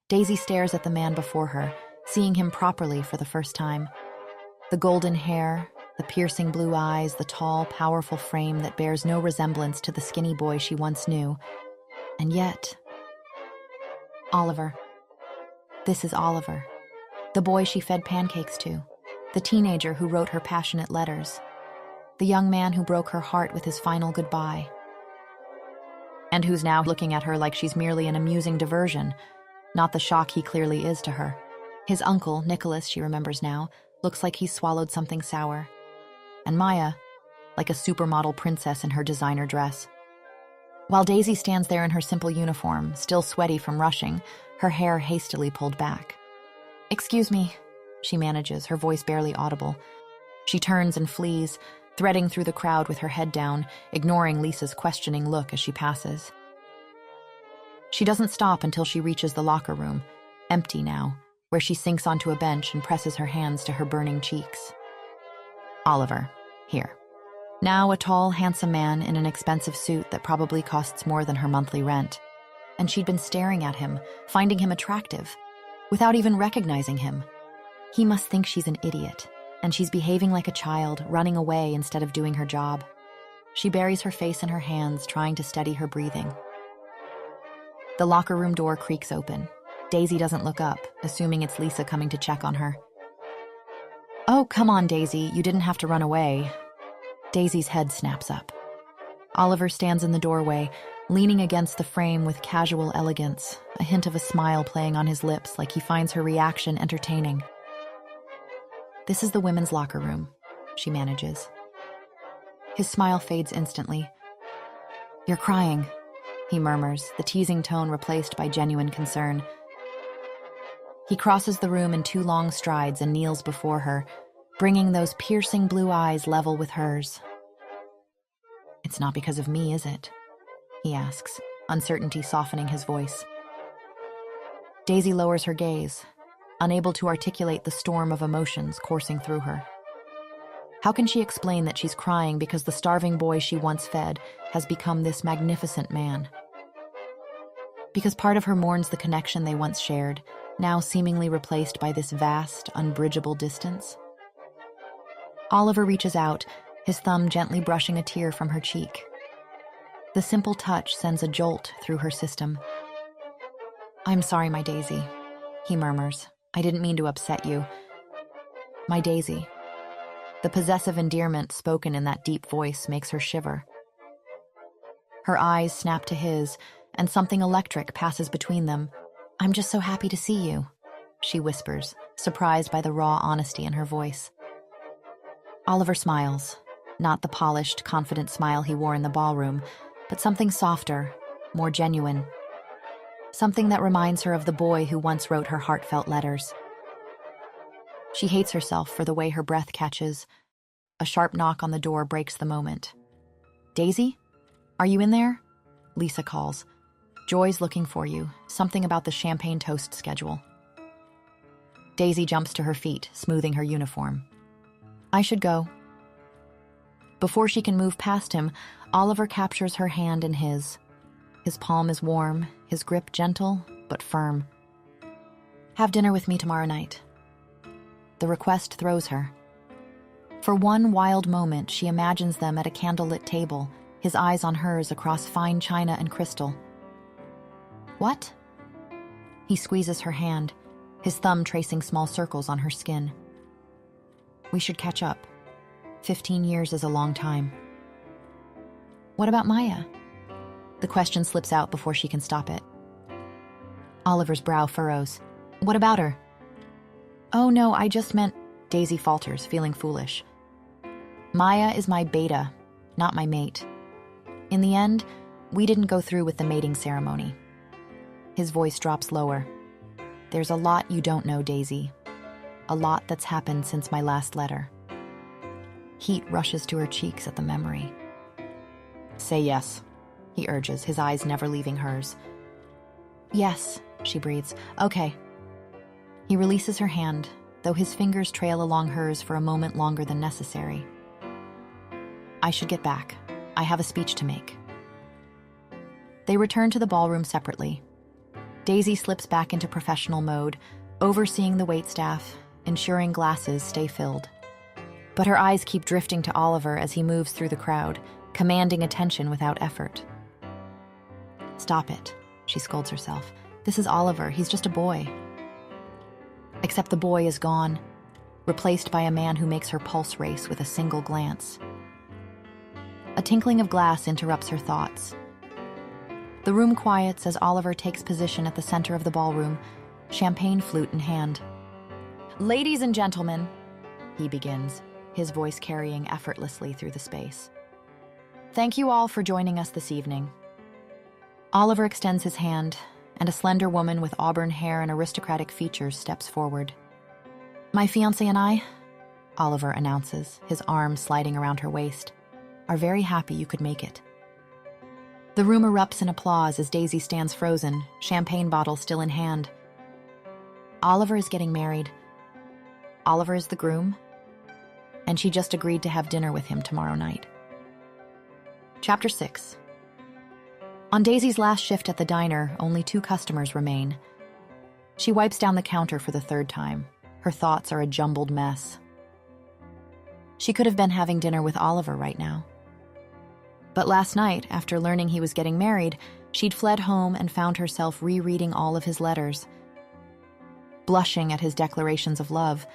Daisy stares at the man before her, seeing him properly for the first time. The golden hair, the piercing blue eyes, the tall, powerful frame that bears no resemblance to the skinny boy she once knew. And yet... Oliver. This is Oliver. The boy she fed pancakes to. The teenager who wrote her passionate letters. The young man who broke her heart with his final goodbye. And who's now looking at her like she's merely an amusing diversion, not the shock he clearly is to her. His uncle, Nicholas, she remembers now, looks like he's swallowed something sour. And Maya, like a supermodel princess in her designer dress. While Daisy stands there in her simple uniform, still sweaty from rushing, her hair hastily pulled back. "Excuse me," she manages, her voice barely audible. She turns and flees, threading through the crowd with her head down, ignoring Lisa's questioning look as she passes. She doesn't stop until she reaches the locker room, empty now, where she sinks onto a bench and presses her hands to her burning cheeks. Oliver, here. Now a tall, handsome man in an expensive suit that probably costs more than her monthly rent. And she'd been staring at him, finding him attractive, without even recognizing him. He must think she's an idiot, and she's behaving like a child, running away instead of doing her job. She buries her face in her hands, trying to steady her breathing. The locker room door creaks open. Daisy doesn't look up, assuming it's Lisa coming to check on her. "Oh, come on, Daisy, you didn't have to run away." Daisy's head snaps up. Oliver stands in the doorway, leaning against the frame with casual elegance, a hint of a smile playing on his lips like he finds her reaction entertaining. "This is the women's locker room," she manages. His smile fades instantly. "You're crying," he murmurs, the teasing tone replaced by genuine concern. He crosses the room in 2 long strides and kneels before her, bringing those piercing blue eyes level with hers. "It's not because of me, is it?" he asks, uncertainty softening his voice. Daisy lowers her gaze, unable to articulate the storm of emotions coursing through her. How can she explain that she's crying because the starving boy she once fed has become this magnificent man? Because part of her mourns the connection they once shared, now seemingly replaced by this vast, unbridgeable distance? Oliver reaches out, his thumb gently brushing a tear from her cheek. The simple touch sends a jolt through her system. "I'm sorry, my Daisy," he murmurs. "I didn't mean to upset you. My Daisy." The possessive endearment spoken in that deep voice makes her shiver. Her eyes snap to his, and something electric passes between them. "I'm just so happy to see you," she whispers, surprised by the raw honesty in her voice. Oliver smiles, not the polished, confident smile he wore in the ballroom, but something softer, more genuine. Something that reminds her of the boy who once wrote her heartfelt letters. She hates herself for the way her breath catches. A sharp knock on the door breaks the moment. "Daisy? Are you in there?" Lisa calls. "Joy's looking for you. Something about the champagne toast schedule." Daisy jumps to her feet, smoothing her uniform. I should go. Before she can move past him, Oliver captures her hand in his. His palm is warm, his grip gentle but firm. Have dinner with me tomorrow night. The request throws her. For one wild moment, she imagines them at a candlelit table, his eyes on hers across fine china and crystal. What? He squeezes her hand, his thumb tracing small circles on her skin. We should catch up. 15 years is a long time. What about Maya? The question slips out before she can stop it. Oliver's brow furrows. What about her? Oh no, I just meant... Daisy falters, feeling foolish. Maya is my beta, not my mate. In the end, we didn't go through with the mating ceremony. His voice drops lower. There's a lot you don't know, Daisy. A lot that's happened since my last letter. Heat rushes to her cheeks at the memory. Say yes, he urges, his eyes never leaving hers. Yes, she breathes. Okay. He releases her hand, though his fingers trail along hers for a moment longer than necessary. I should get back. I have a speech to make. They return to the ballroom separately. Daisy slips back into professional mode, overseeing the waitstaff, ensuring glasses stay filled. But her eyes keep drifting to Oliver as he moves through the crowd, commanding attention without effort. Stop it, she scolds herself. This is Oliver, he's just a boy. Except the boy is gone, replaced by a man who makes her pulse race with a single glance. A tinkling of glass interrupts her thoughts. The room quiets as Oliver takes position at the center of the ballroom, champagne flute in hand. Ladies and gentlemen, he begins, his voice carrying effortlessly through the space. Thank you all for joining us this evening. Oliver extends his hand, and a slender woman with auburn hair and aristocratic features steps forward. My fiancé and I, Oliver announces, his arm sliding around her waist, are very happy you could make it. The room erupts in applause as Daisy stands frozen, champagne bottle still in hand. Oliver is getting married. Oliver is the groom, and she just agreed to have dinner with him tomorrow night. Chapter 6. On Daisy's last shift at the diner, only 2 customers remain. She wipes down the counter for the 3rd time. Her thoughts are a jumbled mess. She could have been having dinner with Oliver right now. But last night, after learning he was getting married, she'd fled home and found herself rereading all of his letters, blushing at his declarations of love,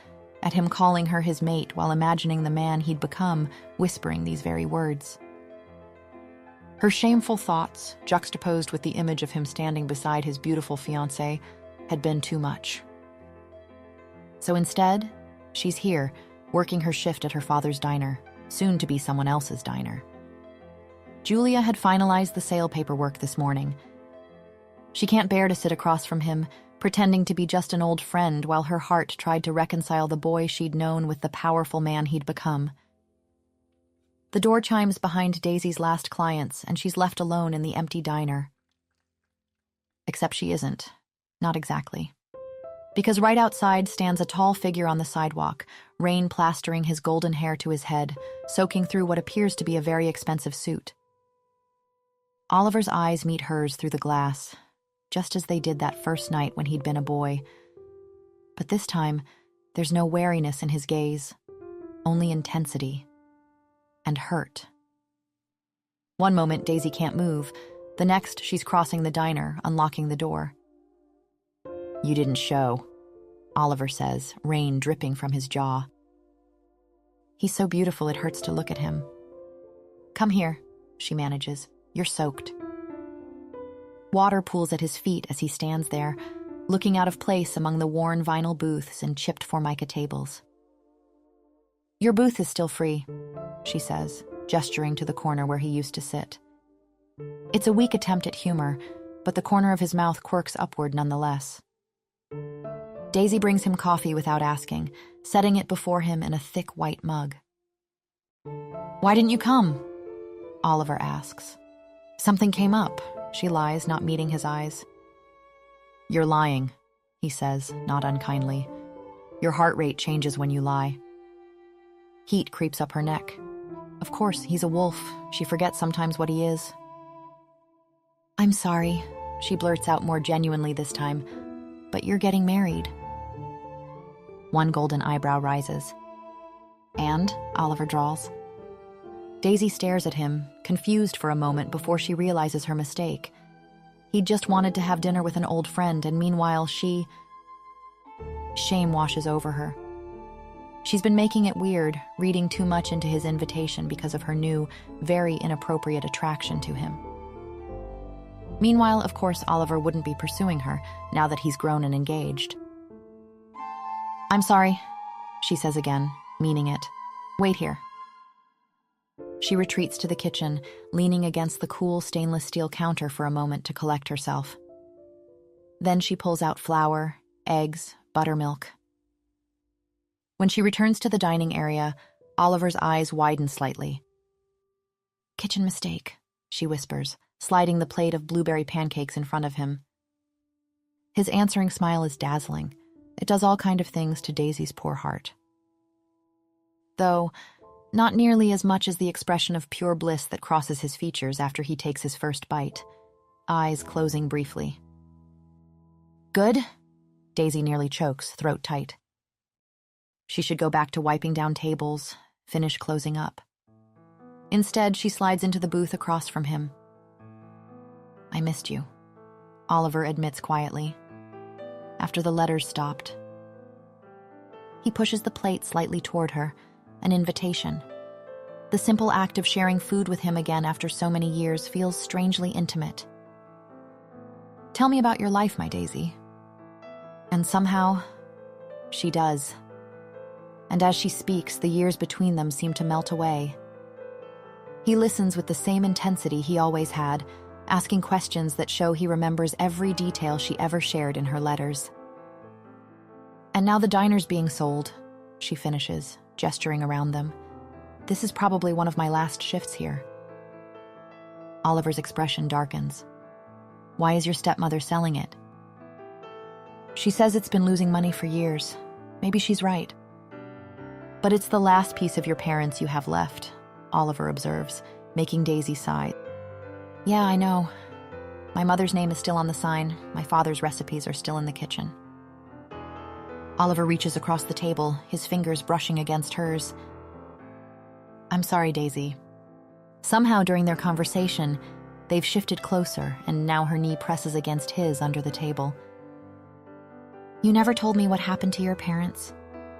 at him calling her his mate while imagining the man he'd become, whispering these very words. Her shameful thoughts, juxtaposed with the image of him standing beside his beautiful fiancé, had been too much. So instead, she's here, working her shift at her father's diner, soon to be someone else's diner. Julia had finalized the sale paperwork this morning. She can't bear to sit across from him, pretending to be just an old friend while her heart tried to reconcile the boy she'd known with the powerful man he'd become. The door chimes behind Daisy's last clients, and she's left alone in the empty diner. Except she isn't. Not exactly. Because right outside stands a tall figure on the sidewalk, rain plastering his golden hair to his head, soaking through what appears to be a very expensive suit. Oliver's eyes meet hers through the glass, just as they did that first night when he'd been a boy. But this time, there's no wariness in his gaze, only intensity and hurt. One moment, Daisy can't move. The next, she's crossing the diner, unlocking the door. You didn't show, Oliver says, rain dripping from his jaw. He's so beautiful it hurts to look at him. Come here, she manages. You're soaked. Water pools at his feet as he stands there, looking out of place among the worn vinyl booths and chipped formica tables. Your booth is still free, she says, gesturing to the corner where he used to sit. It's a weak attempt at humor, but the corner of his mouth quirks upward nonetheless. Daisy brings him coffee without asking, setting it before him in a thick white mug. Why didn't you come? Oliver asks. Something came up, she lies, not meeting his eyes. You're lying, he says, not unkindly. Your heart rate changes when you lie. Heat creeps up her neck. Of course, he's a wolf. She forgets sometimes what he is. I'm sorry, she blurts out more genuinely this time, but you're getting married. One golden eyebrow rises. And, Oliver drawls. Daisy stares at him, confused for a moment before she realizes her mistake. He'd just wanted to have dinner with an old friend, and meanwhile Shame washes over her. She's been making it weird, reading too much into his invitation because of her new, very inappropriate attraction to him. Meanwhile, of course, Oliver wouldn't be pursuing her, now that he's grown and engaged. I'm sorry, she says again, meaning it. Wait here. She retreats to the kitchen, leaning against the cool stainless steel counter for a moment to collect herself. Then she pulls out flour, eggs, buttermilk. When she returns to the dining area, Oliver's eyes widen slightly. Kitchen mistake, she whispers, sliding the plate of blueberry pancakes in front of him. His answering smile is dazzling. It does all kind of things to Daisy's poor heart. Though, not nearly as much as the expression of pure bliss that crosses his features after he takes his first bite, eyes closing briefly. Good? Daisy nearly chokes, throat tight. She should go back to wiping down tables, finish closing up. Instead, she slides into the booth across from him. I missed you, Oliver admits quietly, after the letters stopped. He pushes the plate slightly toward her, an invitation. The simple act of sharing food with him again after so many years feels strangely intimate. Tell me about your life, my Daisy. And somehow, she does. And as she speaks, the years between them seem to melt away. He listens with the same intensity he always had, asking questions that show he remembers every detail she ever shared in her letters. And now the diner's being sold, she finishes, gesturing around them. This is probably one of my last shifts here. Oliver's expression darkens. Why is your stepmother selling it? She says it's been losing money for years. Maybe she's right. But it's the last piece of your parents you have left, Oliver observes, making Daisy sigh. Yeah, I know. My mother's name is still on the sign. My father's recipes are still in the kitchen. Oliver reaches across the table, his fingers brushing against hers. I'm sorry, Daisy. Somehow during their conversation, they've shifted closer, and now her knee presses against his under the table. You never told me what happened to your parents,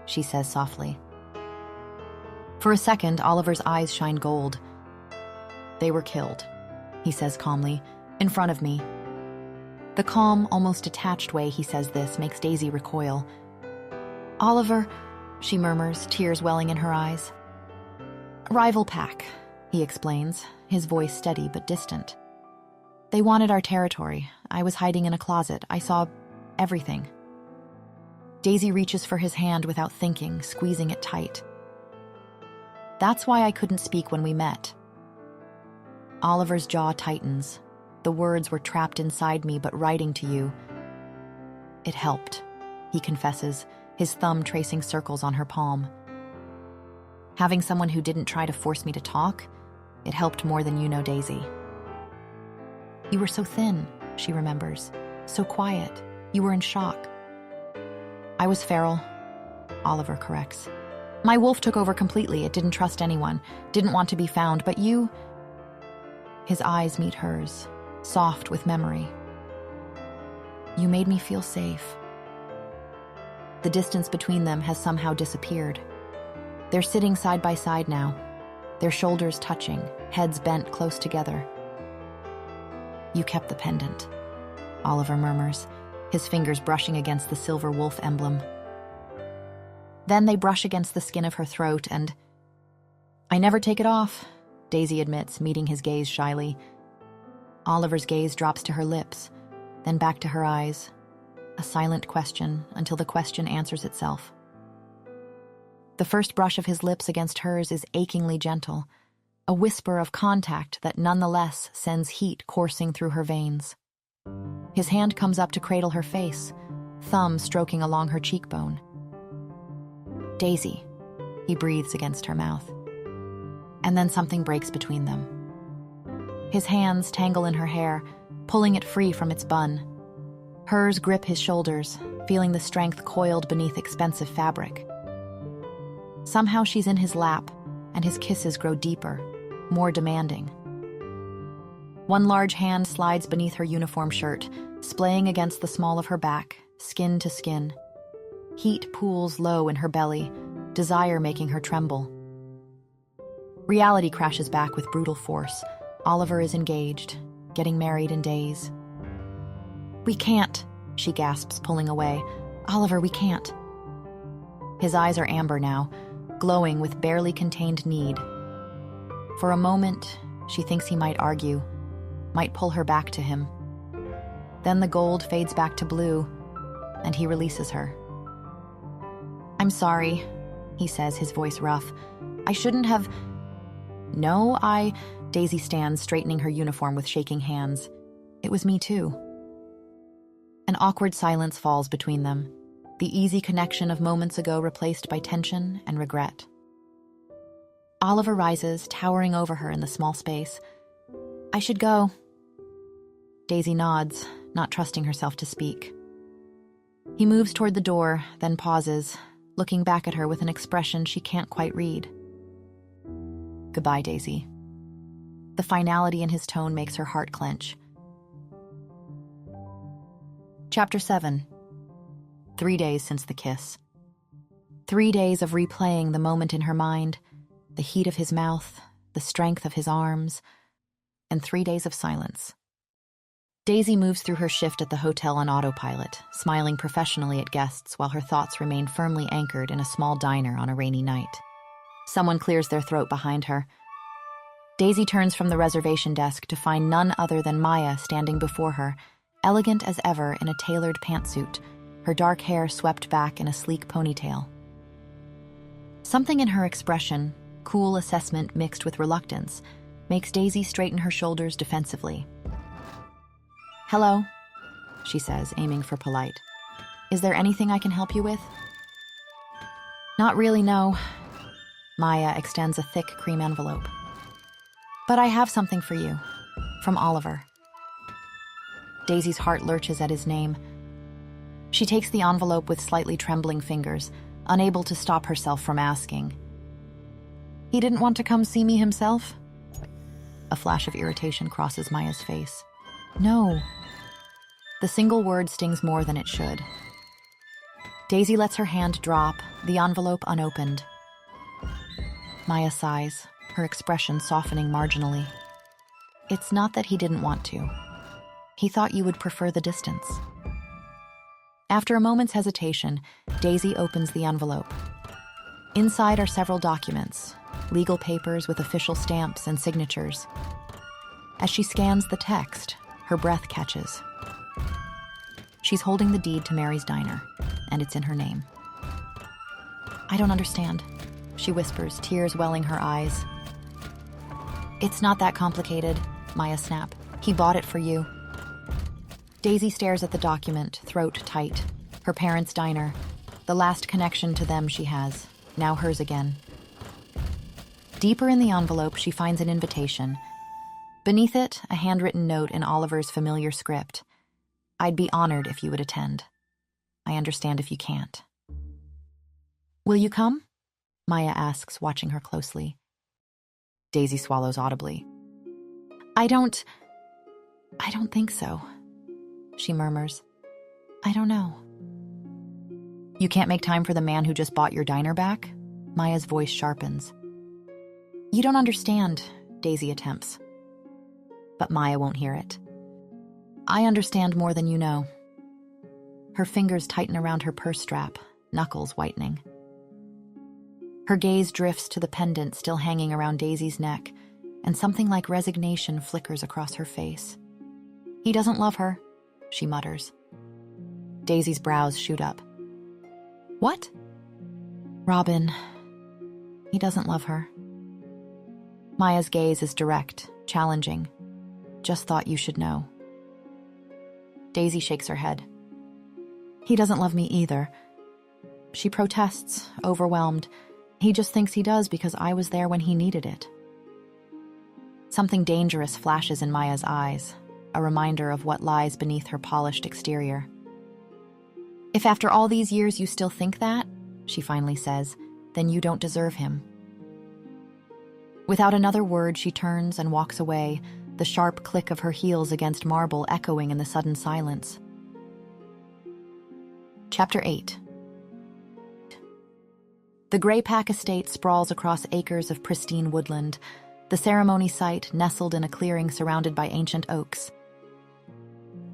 she says softly. For a second, Oliver's eyes shine gold. They were killed, he says calmly, in front of me. The calm, almost detached way he says this makes Daisy recoil. Oliver, she murmurs, tears welling in her eyes. Rival pack, he explains, his voice steady but distant. They wanted our territory. I was hiding in a closet. I saw everything. Daisy reaches for his hand without thinking, squeezing it tight. That's why I couldn't speak when we met. Oliver's jaw tightens. The words were trapped inside me, but writing to you. It helped, he confesses, his thumb tracing circles on her palm. Having someone who didn't try to force me to talk, it helped more than you know, Daisy. You were so thin, she remembers, so quiet. You were in shock. I was feral, Oliver corrects. My wolf took over completely. It didn't trust anyone, didn't want to be found, but you... His eyes meet hers, soft with memory. You made me feel safe. The distance between them has somehow disappeared. They're sitting side by side now, their shoulders touching, heads bent close together. You kept the pendant, Oliver murmurs, his fingers brushing against the silver wolf emblem. Then they brush against the skin of her throat and... I never take it off, Daisy admits, meeting his gaze shyly. Oliver's gaze drops to her lips, then back to her eyes. A silent question until the question answers itself. The first brush of his lips against hers is achingly gentle, a whisper of contact that nonetheless sends heat coursing through her veins. His hand comes up to cradle her face, thumb stroking along her cheekbone. Daisy, he breathes against her mouth. And then something breaks between them. His hands tangle in her hair, pulling it free from its bun. Hers grip his shoulders, feeling the strength coiled beneath expensive fabric. Somehow she's in his lap, and his kisses grow deeper, more demanding. One large hand slides beneath her uniform shirt, splaying against the small of her back, skin to skin. Heat pools low in her belly, desire making her tremble. Reality crashes back with brutal force. Oliver is engaged, getting married in days. "We can't," she gasps, pulling away. "Oliver, we can't." His eyes are amber now, glowing with barely contained need. For a moment, she thinks he might argue, might pull her back to him. Then the gold fades back to blue, and he releases her. "I'm sorry," he says, his voice rough. "I shouldn't have—" "No, Daisy stands, straightening her uniform with shaking hands. "It was me too." An awkward silence falls between them, the easy connection of moments ago replaced by tension and regret. Oliver rises, towering over her in the small space. "I should go." Daisy nods, not trusting herself to speak. He moves toward the door, then pauses, looking back at her with an expression she can't quite read. "Goodbye, Daisy." The finality in his tone makes her heart clench. Chapter 7. 3 days since the kiss. 3 days of replaying the moment in her mind, the heat of his mouth, the strength of his arms, and 3 days of silence. Daisy moves through her shift at the hotel on autopilot, smiling professionally at guests while her thoughts remain firmly anchored in a small diner on a rainy night. Someone clears their throat behind her. Daisy turns from the reservation desk to find none other than Maya standing before her, elegant as ever in a tailored pantsuit, her dark hair swept back in a sleek ponytail. Something in her expression, cool assessment mixed with reluctance, makes Daisy straighten her shoulders defensively. "Hello," she says, aiming for polite. "Is there anything I can help you with?" "Not really, no." Maya extends a thick cream envelope. "But I have something for you. From Oliver." Daisy's heart lurches at his name. She takes the envelope with slightly trembling fingers, unable to stop herself from asking. "He didn't want to come see me himself?" A flash of irritation crosses Maya's face. "No." The single word stings more than it should. Daisy lets her hand drop, the envelope unopened. Maya sighs, her expression softening marginally. "It's not that he didn't want to. He thought you would prefer the distance." After a moment's hesitation, Daisy opens the envelope. Inside are several documents, legal papers with official stamps and signatures. As she scans the text, her breath catches. She's holding the deed to Mary's Diner, and it's in her name. "I don't understand," she whispers, tears welling her eyes. "It's not that complicated," Maya snaps. "He bought it for you." Daisy stares at the document, throat tight. Her parents' diner, the last connection to them she has, now hers again. Deeper in the envelope, she finds an invitation. Beneath it, a handwritten note in Oliver's familiar script. "I'd be honored if you would attend. I understand if you can't." "Will you come?" Maya asks, watching her closely. Daisy swallows audibly. I don't think so," she murmurs. "I don't know." "You can't make time for the man who just bought your diner back?" Maya's voice sharpens. "You don't understand," Daisy attempts. But Maya won't hear it. "I understand more than you know." Her fingers tighten around her purse strap, knuckles whitening. Her gaze drifts to the pendant still hanging around Daisy's neck, and something like resignation flickers across her face. "He doesn't love her," she mutters. Daisy's brows shoot up. "What?" "Robin. He doesn't love her." Maya's gaze is direct, challenging. "Just thought you should know." Daisy shakes her head. "He doesn't love me either." She protests, overwhelmed. He just thinks he does because I was there when he needed it. Something dangerous flashes in Maya's eyes, a reminder of what lies beneath her polished exterior. If after all these years you still think that, she finally says, then you don't deserve him. Without another word, she turns and walks away, the sharp click of her heels against marble echoing in the sudden silence. Chapter 8. The Greypack estate sprawls across acres of pristine woodland, the ceremony site nestled in a clearing surrounded by ancient oaks.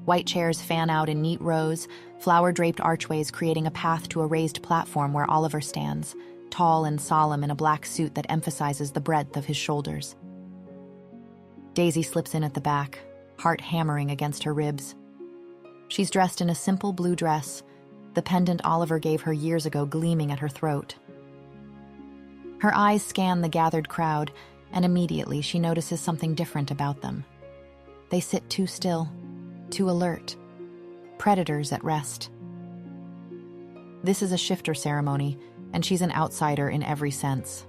White chairs fan out in neat rows, flower-draped archways creating a path to a raised platform where Oliver stands, tall and solemn in a black suit that emphasizes the breadth of his shoulders. Daisy slips in at the back, heart hammering against her ribs. She's dressed in a simple blue dress, the pendant Oliver gave her years ago gleaming at her throat. Her eyes scan the gathered crowd, and immediately she notices something different about them. They sit too still, too alert, predators at rest. This is a shifter ceremony, and she's an outsider in every sense.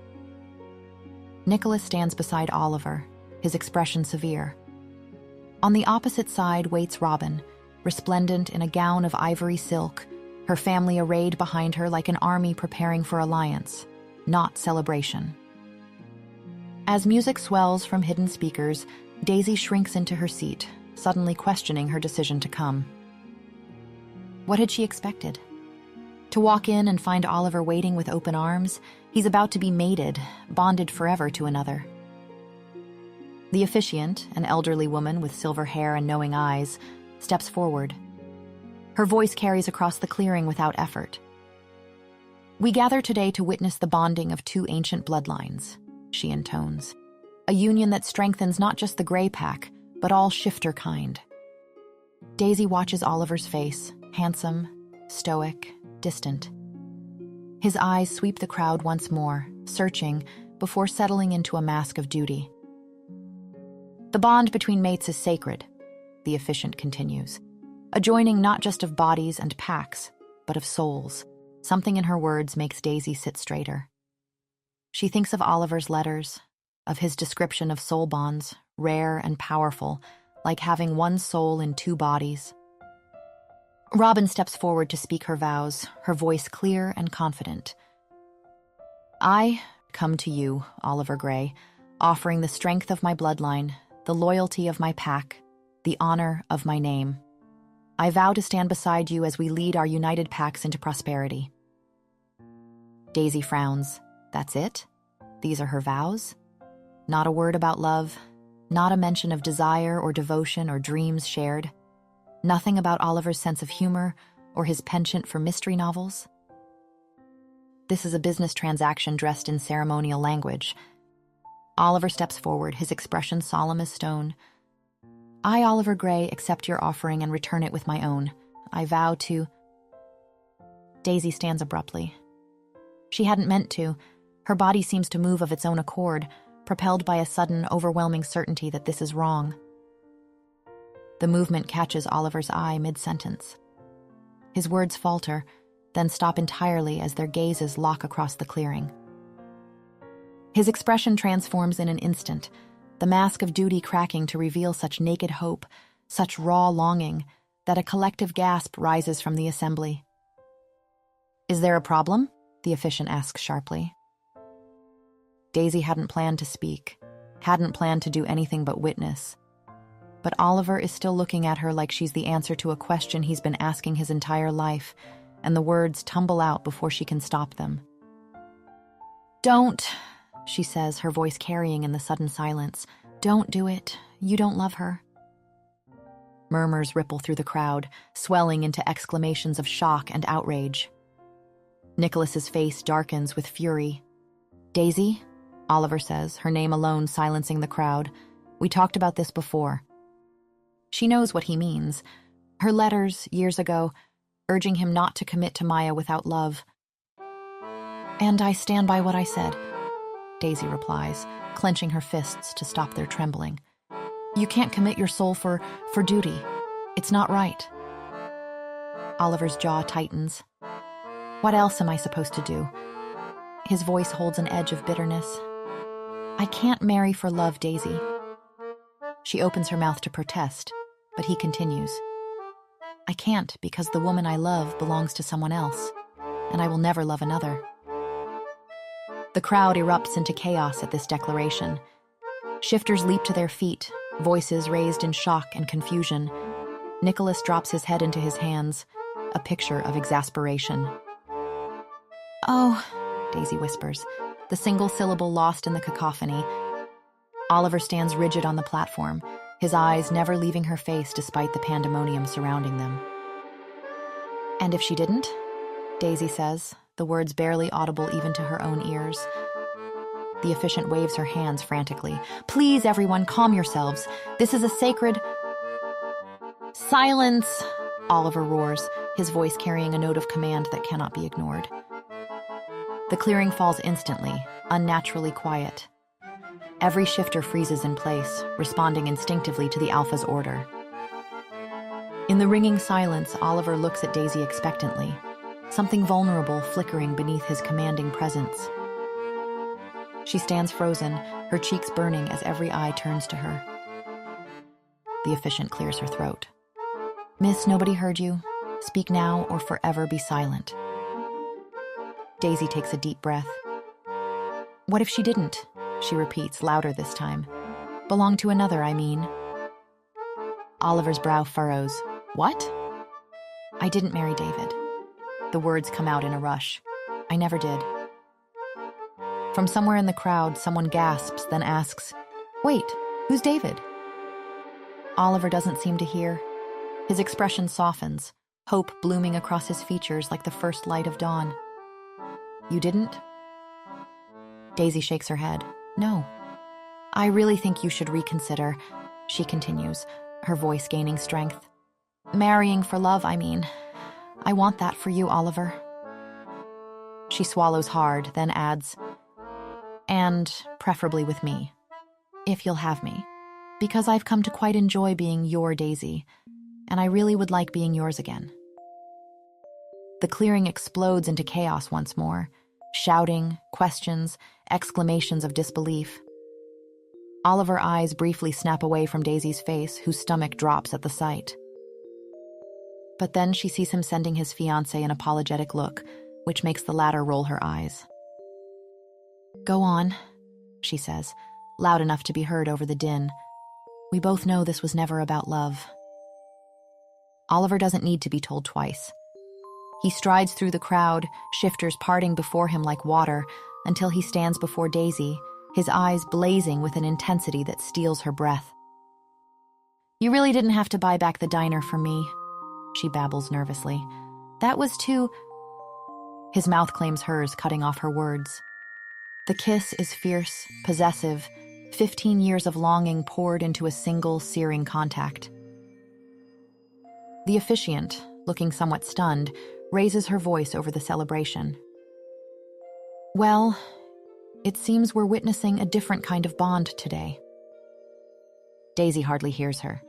Nicholas stands beside Oliver, his expression severe. On the opposite side waits Robin, resplendent in a gown of ivory silk, her family arrayed behind her like an army preparing for alliance, not celebration. As music swells from hidden speakers, Daisy shrinks into her seat, suddenly questioning her decision to come. What had she expected? To walk in and find Oliver waiting with open arms? He's about to be mated, bonded forever to another. The officiant, an elderly woman with silver hair and knowing eyes, steps forward. Her voice carries across the clearing without effort. We gather today to witness the bonding of two ancient bloodlines, she intones. A union that strengthens not just the Greypack, but all shifter kind. Daisy watches Oliver's face, handsome, stoic, distant. His eyes sweep the crowd once more, searching, before settling into a mask of duty. The bond between mates is sacred, the officiant continues. A joining not just of bodies and packs, but of souls. Something in her words makes Daisy sit straighter. She thinks of Oliver's letters, of his description of soul bonds, rare and powerful, like having one soul in two bodies. Robin steps forward to speak her vows, her voice clear and confident. I come to you, Oliver Grey, offering the strength of my bloodline, the loyalty of my pack, the honor of my name. I vow to stand beside you as we lead our united packs into prosperity. Daisy frowns. That's it? These are her vows? Not a word about love, not a mention of desire or devotion or dreams shared. Nothing about Oliver's sense of humor or his penchant for mystery novels. This is a business transaction dressed in ceremonial language. Oliver steps forward, his expression solemn as stone. I, Oliver Grey, accept your offering and return it with my own. I vow to... Daisy stands abruptly. She hadn't meant to. Her body seems to move of its own accord, propelled by a sudden, overwhelming certainty that this is wrong. The movement catches Oliver's eye mid-sentence. His words falter, then stop entirely as their gazes lock across the clearing. His expression transforms in an instant, the mask of duty cracking to reveal such naked hope, such raw longing, that a collective gasp rises from the assembly. Is there a problem? The officiant asks sharply. Daisy hadn't planned to speak, hadn't planned to do anything but witness. But Oliver is still looking at her like she's the answer to a question he's been asking his entire life, and the words tumble out before she can stop them. Don't, she says, her voice carrying in the sudden silence. Don't do it. You don't love her. Murmurs ripple through the crowd, swelling into exclamations of shock and outrage. Nicholas's face darkens with fury. Daisy, Oliver says, her name alone silencing the crowd. We talked about this before. She knows what he means. Her letters, years ago, urging him not to commit to Maya without love. And I stand by what I said, Daisy replies, clenching her fists to stop their trembling. You can't commit your soul for duty. It's not right. Oliver's jaw tightens. What else am I supposed to do? His voice holds an edge of bitterness. I can't marry for love, Daisy. She opens her mouth to protest, but he continues. I can't because the woman I love belongs to someone else, and I will never love another. The crowd erupts into chaos at this declaration. Shifters leap to their feet, voices raised in shock and confusion. Nicholas drops his head into his hands, a picture of exasperation. Oh, Daisy whispers, the single syllable lost in the cacophony. Oliver stands rigid on the platform, his eyes never leaving her face despite the pandemonium surrounding them. And if she didn't? Daisy says, the words barely audible even to her own ears. The officiant waves her hands frantically. Please, everyone, calm yourselves. This is a sacred... Silence! Oliver roars, his voice carrying a note of command that cannot be ignored. The clearing falls instantly, unnaturally quiet. Every shifter freezes in place, responding instinctively to the Alpha's order. In the ringing silence, Oliver looks at Daisy expectantly, something vulnerable flickering beneath his commanding presence. She stands frozen, her cheeks burning as every eye turns to her. The officiant clears her throat. Miss, nobody heard you. Speak now or forever be silent. Daisy takes a deep breath. What if she didn't? She repeats, louder this time. Belong to another, I mean. Oliver's brow furrows. What? I didn't marry David. The words come out in a rush. I never did. From somewhere in the crowd, someone gasps, then asks, Wait, who's David? Oliver doesn't seem to hear. His expression softens, hope blooming across his features like the first light of dawn. You didn't? Daisy shakes her head. No. I really think you should reconsider, she continues, her voice gaining strength. Marrying for love, I mean. I want that for you, Oliver. She swallows hard, then adds, and preferably with me, if you'll have me, because I've come to quite enjoy being your Daisy, and I really would like being yours again. The clearing explodes into chaos once more, shouting, questions, exclamations of disbelief. Oliver's eyes briefly snap away from Daisy's face, whose stomach drops at the sight. But then she sees him sending his fiancée an apologetic look, which makes the latter roll her eyes. Go on, she says, loud enough to be heard over the din. We both know this was never about love. Oliver doesn't need to be told twice. He strides through the crowd, shifters parting before him like water, until he stands before Daisy, his eyes blazing with an intensity that steals her breath. You really didn't have to buy back the diner for me, she babbles nervously. That was too... His mouth claims hers, cutting off her words. The kiss is fierce, possessive, 15 years of longing poured into a single, searing contact. The officiant, looking somewhat stunned, raises her voice over the celebration. Well, it seems we're witnessing a different kind of bond today. Daisy hardly hears her.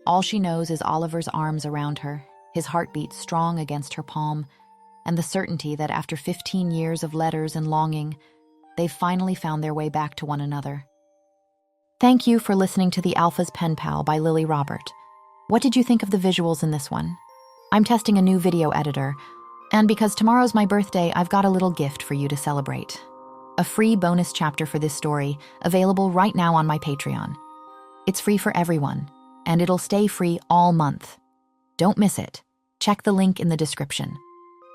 All she knows is Oliver's arms around her, his heartbeat strong against her palm, and the certainty that after 15 years of letters and longing, they've finally found their way back to one another. Thank you for listening to The Alpha's Pen Pal by Lily Robert. What did you think of the visuals in this one? I'm testing a new video editor, and because tomorrow's my birthday, I've got a little gift for you to celebrate. A free bonus chapter for this story, available right now on my Patreon. It's free for everyone, and it'll stay free all month. Don't miss it. Check the link in the description.